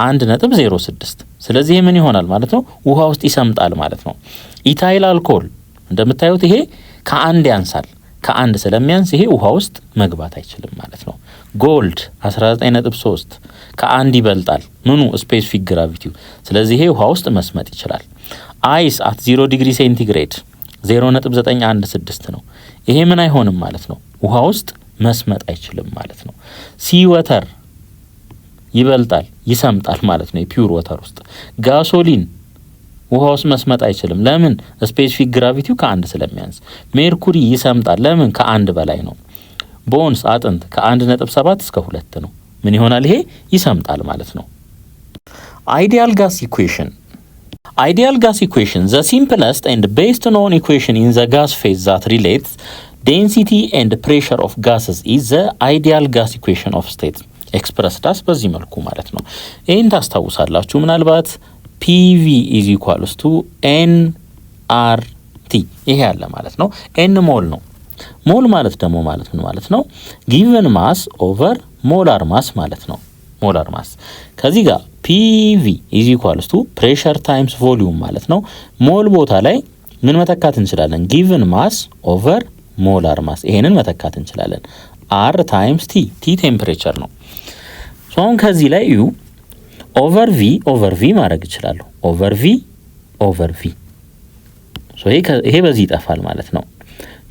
1.06 ስለዚህ ምን ይሆናል ማለት ነው? ውሃ ውስጥ ይሰምጣል ማለት ነው። ኢታይል አልኮል እንደምታዩት ይሄ ከአንድ ያንሳል። ከአንድ ስለሚያንስ ይሄ ውሃ ውስጥ መግባት አይችልም ማለት ነው። ጎልድ 19.3 ከአንድ ይበልጣል ምኑ? ስፔሲፊክ ግራቪቲው። ስለዚህ ይሄ ውሃ ውስጥ መስመጥ ይችላል። አይስ አት 0 ዲግሪ ሴንቲግሬድ 0.916 ነው። ይሄ ምን አይሆንም ማለት ነው? ውሃ ውስጥ መስመጥ አይችልም ማለት ነው። ሲ ወተር ይበልጣል ይሰምጣል ማለት ነው የፒውር ወተር ውስጥ። ጋሶሊን ውሃ ውስጥ መስመጥ አይችልም። ለምን? ስፔሲፊክ ግራቪቲው ከአንድ ስለሚያንስ። ሜርኩሪ ይሰምጣል። ለምን? ከአንድ በላይ ነው። ቦንስ አጥንት ከ1.7 እስከ 2 ነው። ምን ይሆናል? ይሄ ይሰምጣል ማለት ነው። አይዲያል ጋስ ኢኩዌሽን Ideal gas equation, the simplest and best known equation in the gas phase that relates density and pressure of gases is the ideal gas equation of state. expressed as በዚህ መልኩ ማለት ነው። ይህን ታስታውሳላችሁ ምናልባት PV is equals to nRT ይሄ ያለ ማለት ነው። n ሞል ነው። ሞል ማለት ደግሞ ማለት ምን ማለት ነው? given mass over molar mass ማለት ነው። ሞላር ማስ ከዚህ ጋር PV is equals to pressure times volume ማለት ነው። ሞል ቦታ ላይ ምን መተካት እንችላለን? given mass over molar mass ይሄንን መተካት እንችላለን። R times T ቴምፕሬቸር ነው። ሶ አሁን ከዚህ ላይ U over V ማድረግ እችላለሁ። over V ሶ ይሄ በዚህ ይጠፋል ማለት ነው።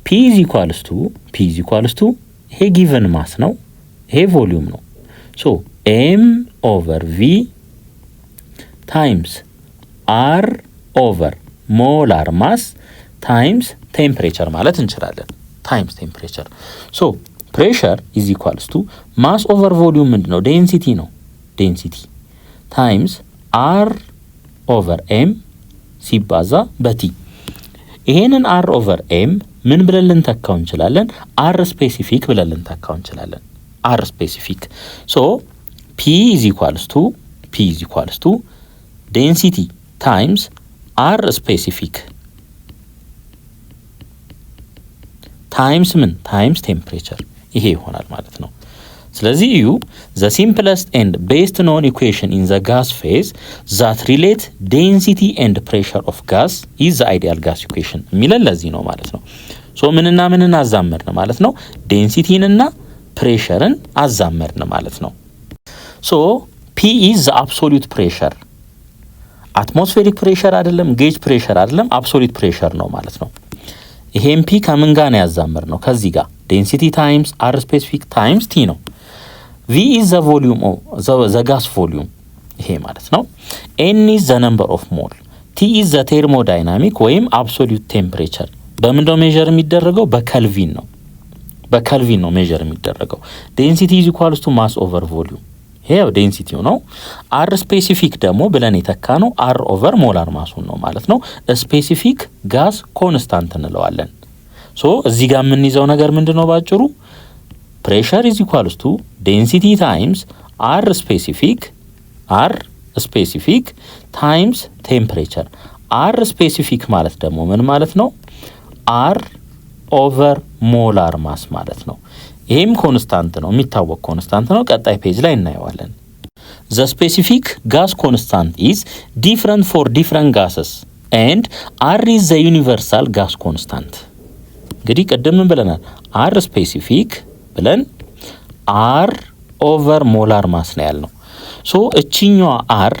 P is equals to ይሄ given mass ነው። ይሄ ቮሊዩም ነው። ሶ M over V times R over molar mass times temperature ማለት እንችላለን። times temperature. So pressure is equals to mass over volume ምንድነው? density ነው። density times R over M ሲባዛ በቲ። ይሄንን R over M ምን ብለን ልንተካው እንችላለን? R specific ብለን ልንተካው እንችላለን። R specific. So P is equals to density times R specific times ምን times temperature ይሄ ይሆናል ማለት ነው። ስለዚህ እዩ the simplest and best known equation in the gas phase that relate density and pressure of gas is the ideal gas equation የሚለን ለዚህ ነው ማለት ነው። ሶ ምንና ምንን አዛመድን ማለት ነው? ዴንሲቲንና ፕሬሸርን አዛመድን ማለት ነው። ሶ P is the absolute pressure atmospheric pressure አይደለም፣ gauge pressure አይደለም፣ absolute pressure ነው ማለት ነው። ይሄም P ከምን ጋር ነው ያዛመር ነው? ከዚህ ጋር density times R specific times T ነው። V is the volume of the gas volume ይሄ ማለት ነው። N is the number of mole. T is the thermodynamic ወይም absolute temperature በምንድነው ሜዠር የሚደረገው? በኬልቪን ነው። በኬልቪን ነው ሜዠር የሚደረገው። density is equals to mass over volume ይሄው ዴንሲቲው ነው። R ስፔሲፊክ ደግሞ ብለን የተካ ነው R ኦቨር ሞላር ማሱን ነው ማለት ነው። ስፔሲፊክ ጋዝ ኮንስታንት እንለዋለን። ሶ እዚህ ጋር የምንይዘው ነገር ምንድነው? ባጭሩ pressure is equals to density times R specific times temperature. R specific ማለት ደግሞ ምን ማለት ነው? R ኦቨር ሞላር ማስ ማለት ነው። ይሄም ኮንስታንት ነው፣ የሚታወቅ ኮንስታንት ነው። ቀጣይ ፔጅ ላይ እናየዋለን። the specific gas constant is different for different gases and R is the universal gas constant. እንግዲህ ቅድም ምን ብለናል? R specific ብለን R ኦቨር ሞላር ማስ ነው ያልነው። ሶ እቺኛዋ R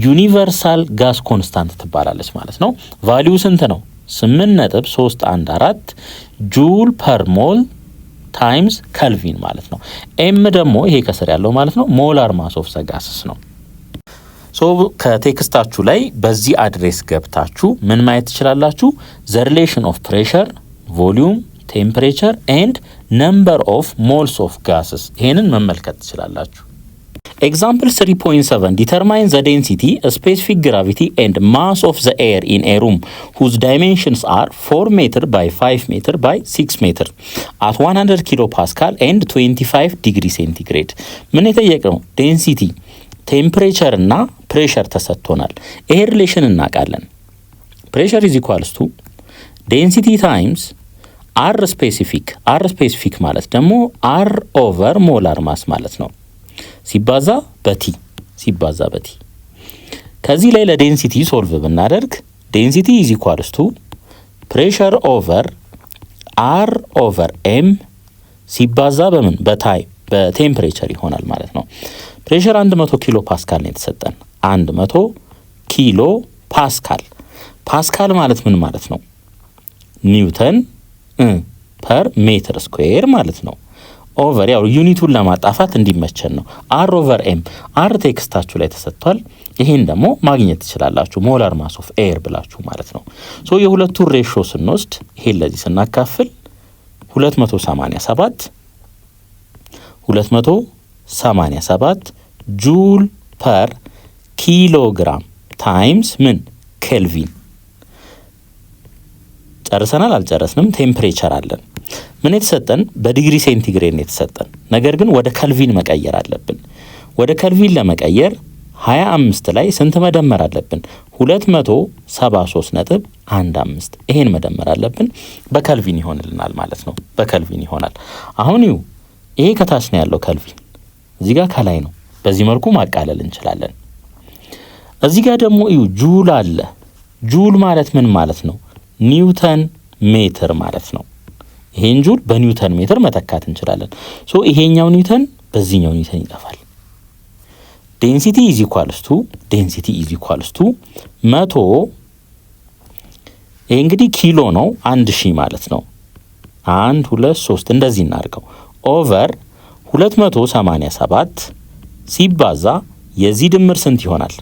ዩኒቨርሳል ጋስ ኮንስታንት ትባላለች ማለት ነው። ቫልዩ ስንት ነው? 8.314 ጁል ፐር ሞል ታይምስ ኬልቪን ማለት ነው። ኤም ደግሞ ይሄ ከስር ያለው ማለት ነው ሞላር ማስ ኦፍ ዘ ጋስስ ነው። ሶ ከቴክስታችሁ ላይ በዚህ አድሬስ ገብታችሁ ምን ማየት ትችላላችሁ? ዘ ሪሌሽን ኦፍ ፕሬሸር፣ ቮሊዩም፣ ቴምፕሬቸር ኤንድ ነምበር ኦፍ ሞልስ ኦፍ ጋስስ ይሄንን መመልከት ትችላላችሁ። Example 3.7 determine the density, specific gravity and mass of the air in a room whose dimensions are 4 meter by 5 meter by 6 meter at 100 kilopascal and 25 degree centigrade. ምን የተጠየቀው? density, temperature እና pressure ተሰጥቶናል። ይሄ ሪሌሽን እናውቃለን። pressure is equals to density times R specific ማለት ደግሞ R over molar mass ማለት ነው ሲባዛ በቲ ከዚህ ላይ ለዴንሲቲ ሶልቭ ብናደርግ ዴንሲቲ is equals to pressure over R over M ሲባዛ በምን በቴምፕሬቸር ይሆናል ማለት ነው። ፕሬሸር 100 ኪሎ ፓስካል ነው የተሰጠን። 100 ኪሎ ፓስካል ማለት ምን ማለት ነው? ኒውተን ፐር ሜትር ስኩዌር ማለት ነው። ኦቨር ያው ዩኒቱን ለማጣፋት እንዲመቸን ነው። አር ኦቨር ኤም አር ቴክስታችሁ ላይ ተሰጥቷል። ይሄን ደግሞ ማግኘት ትችላላችሁ ሞላር ማስ ኦፍ ኤር ብላችሁ ማለት ነው። ሶ የሁለቱን ሬሾ ስንወስድ ይሄን ለዚህ ስናካፍል 287 ጁል ፐር ኪሎግራም ታይምስ ምን ኬልቪን። ጨርሰናል አልጨረስንም? ቴምፕሬቸር አለን። ምን የተሰጠን? በዲግሪ ሴንቲግሬድ ነው የተሰጠን። ነገር ግን ወደ ከልቪን መቀየር አለብን። ወደ ከልቪን ለመቀየር 25 ላይ ስንት መደመር አለብን? 273.15 ይሄን መደመር አለብን። በከልቪን ይሆንልናል ማለት ነው። በከልቪን ይሆናል። አሁን ይሄ ከታች ነው ያለው ከልቪን፣ እዚህ ጋር ከላይ ነው። በዚህ መልኩ ማቃለል እንችላለን። እዚህ ጋር ደግሞ ጁል አለ። ጁል ማለት ምን ማለት ነው? ኒውተን ሜትር ማለት ነው። ይሄን ጁል በኒውተን ሜትር መተካት እንችላለን። ሶ ይሄኛው ኒውተን በዚህኛው ኒውተን ይጠፋል። ዴንሲቲ ኢዝ ኢኳልስ ቱ 100 ይሄ እንግዲህ ኪሎ ነው 1000 ማለት ነው። 1 2 3 እንደዚህ እናድርገው ኦቨር 287 ሲባዛ የዚህ ድምር ስንት ይሆናል?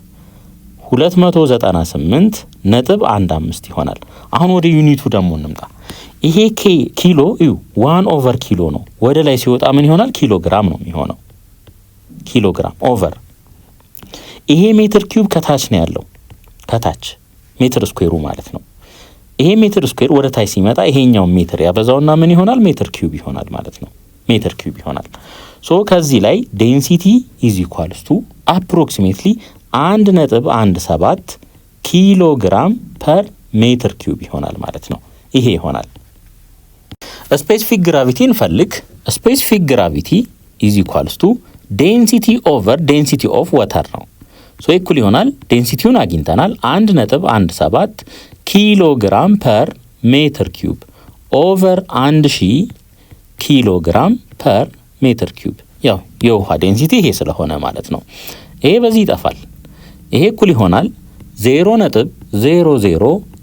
298.15 ይሆናል። አሁን ወደ ዩኒቱ ደግሞ እንምጣ። ይሄ ኪሎ 1 ኦቨር ኪሎ ነው። ወደ ላይ ሲወጣ ምን ይሆናል? ኪሎ ግራም ነው የሚሆነው። ኪሎ ግራም ኦቨር ይሄ ሜትር ኪዩብ ከታች ነው ያለው። ከታች ሜትር ስኩዌሩ ማለት ነው። ይሄ ሜትር ስኩዌር ወደ ታች ሲመጣ ይሄኛው ሜትር ያበዛውና ምን ይሆናል? ሜትር ኪዩብ ይሆናል ማለት ነው። ሜትር ኪዩብ ይሆናል። ሶ ከዚህ ላይ ዴንሲቲ ኢዝ ኢኳልስ ቱ አፕሮክሲሜትሊ 1.17 ኪሎ ግራም ፐር ሜትር ኪዩብ ይሆናል ማለት ነው። ይሄ ይሆናል። ስፔሲፊክ ግራቪቲ እንፈልግ። ስፔሲፊክ ግራቪቲ ኢዝ ኢኳልስ ቱ ዴንሲቲ ኦቨር ዴንሲቲ ኦፍ ዋተር ነው። ሶ ኢኩል ይሆናል። ዴንሲቲውን አግኝተናል 1.17 ኪሎ ግራም ፐር ሜትር ኪዩብ ኦቨር 1000 ኪሎ ግራም ፐር ሜትር ኪዩብ። ያው የውሃ ዴንሲቲ ይሄ ስለሆነ ማለት ነው። ይሄ በዚህ ይጠፋል። ይሄ እኩል ይሆናል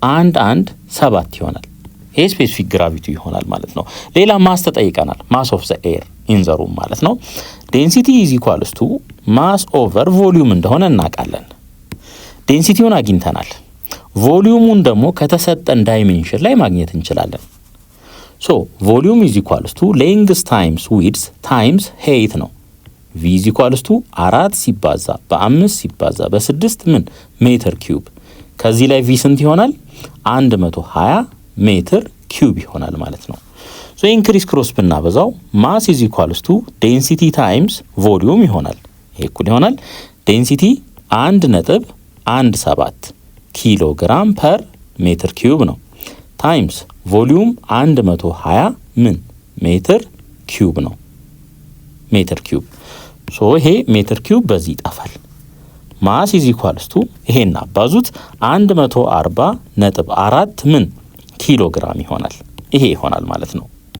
0.00117 ይሆናል። ይሄ ስፔሲፊክ ግራቪቲ ይሆናል ማለት ነው። ሌላ ማስ ተጠይቀናል። ማስ ኦፍ ዘ ኤር ኢን ዘ ሩም ማለት ነው። ዴንሲቲ ኢዝ ኢኳልስ ቱ ማስ ኦቨር ቮሊዩም እንደሆነ እናውቃለን። ዴንሲቲውን አግኝተናል። ቮሊዩሙን ደግሞ ከተሰጠን ዳይሜንሽን ላይ ማግኘት እንችላለን። ሶ ቮሊዩም ኢዝ ኢኳልስ ቱ ሌንግዝ ታይምስ ዊድዝ ታይምስ ሄይት ነው። ቪ ኢዝ ኢኳልስ ቱ 4 ሲባዛ በ5 ሲባዛ በ6 ምን ሜትር ኪዩብ። ከዚህ ላይ ቪ ስንት ይሆናል? 120 ሜትር ኪዩብ ይሆናል ማለት ነው። ሶ ኢንክሪስ ክሮስ ብናበዛው ማስ ኢዝ ኢኳልስ ቱ ዴንሲቲ ታይምስ ቮሊዩም ይሆናል። ይሄ እኩል ይሆናል ዴንሲቲ 1.17 ኪሎ ግራም ፐር ሜትር ኪዩብ ነው ታይምስ ቮሊዩም 120 ምን ሜትር ኪዩብ ነው። ሜትር ኪዩብ ሶ ይሄ ሜትር ኪዩብ በዚህ ይጠፋል። ማስ ኢዝ ኢኳልስ ቱ ይሄን አባዙት 140.4 ምን ኪሎ ግራም ይሆናል። ይሄ ይሆናል ማለት ነው።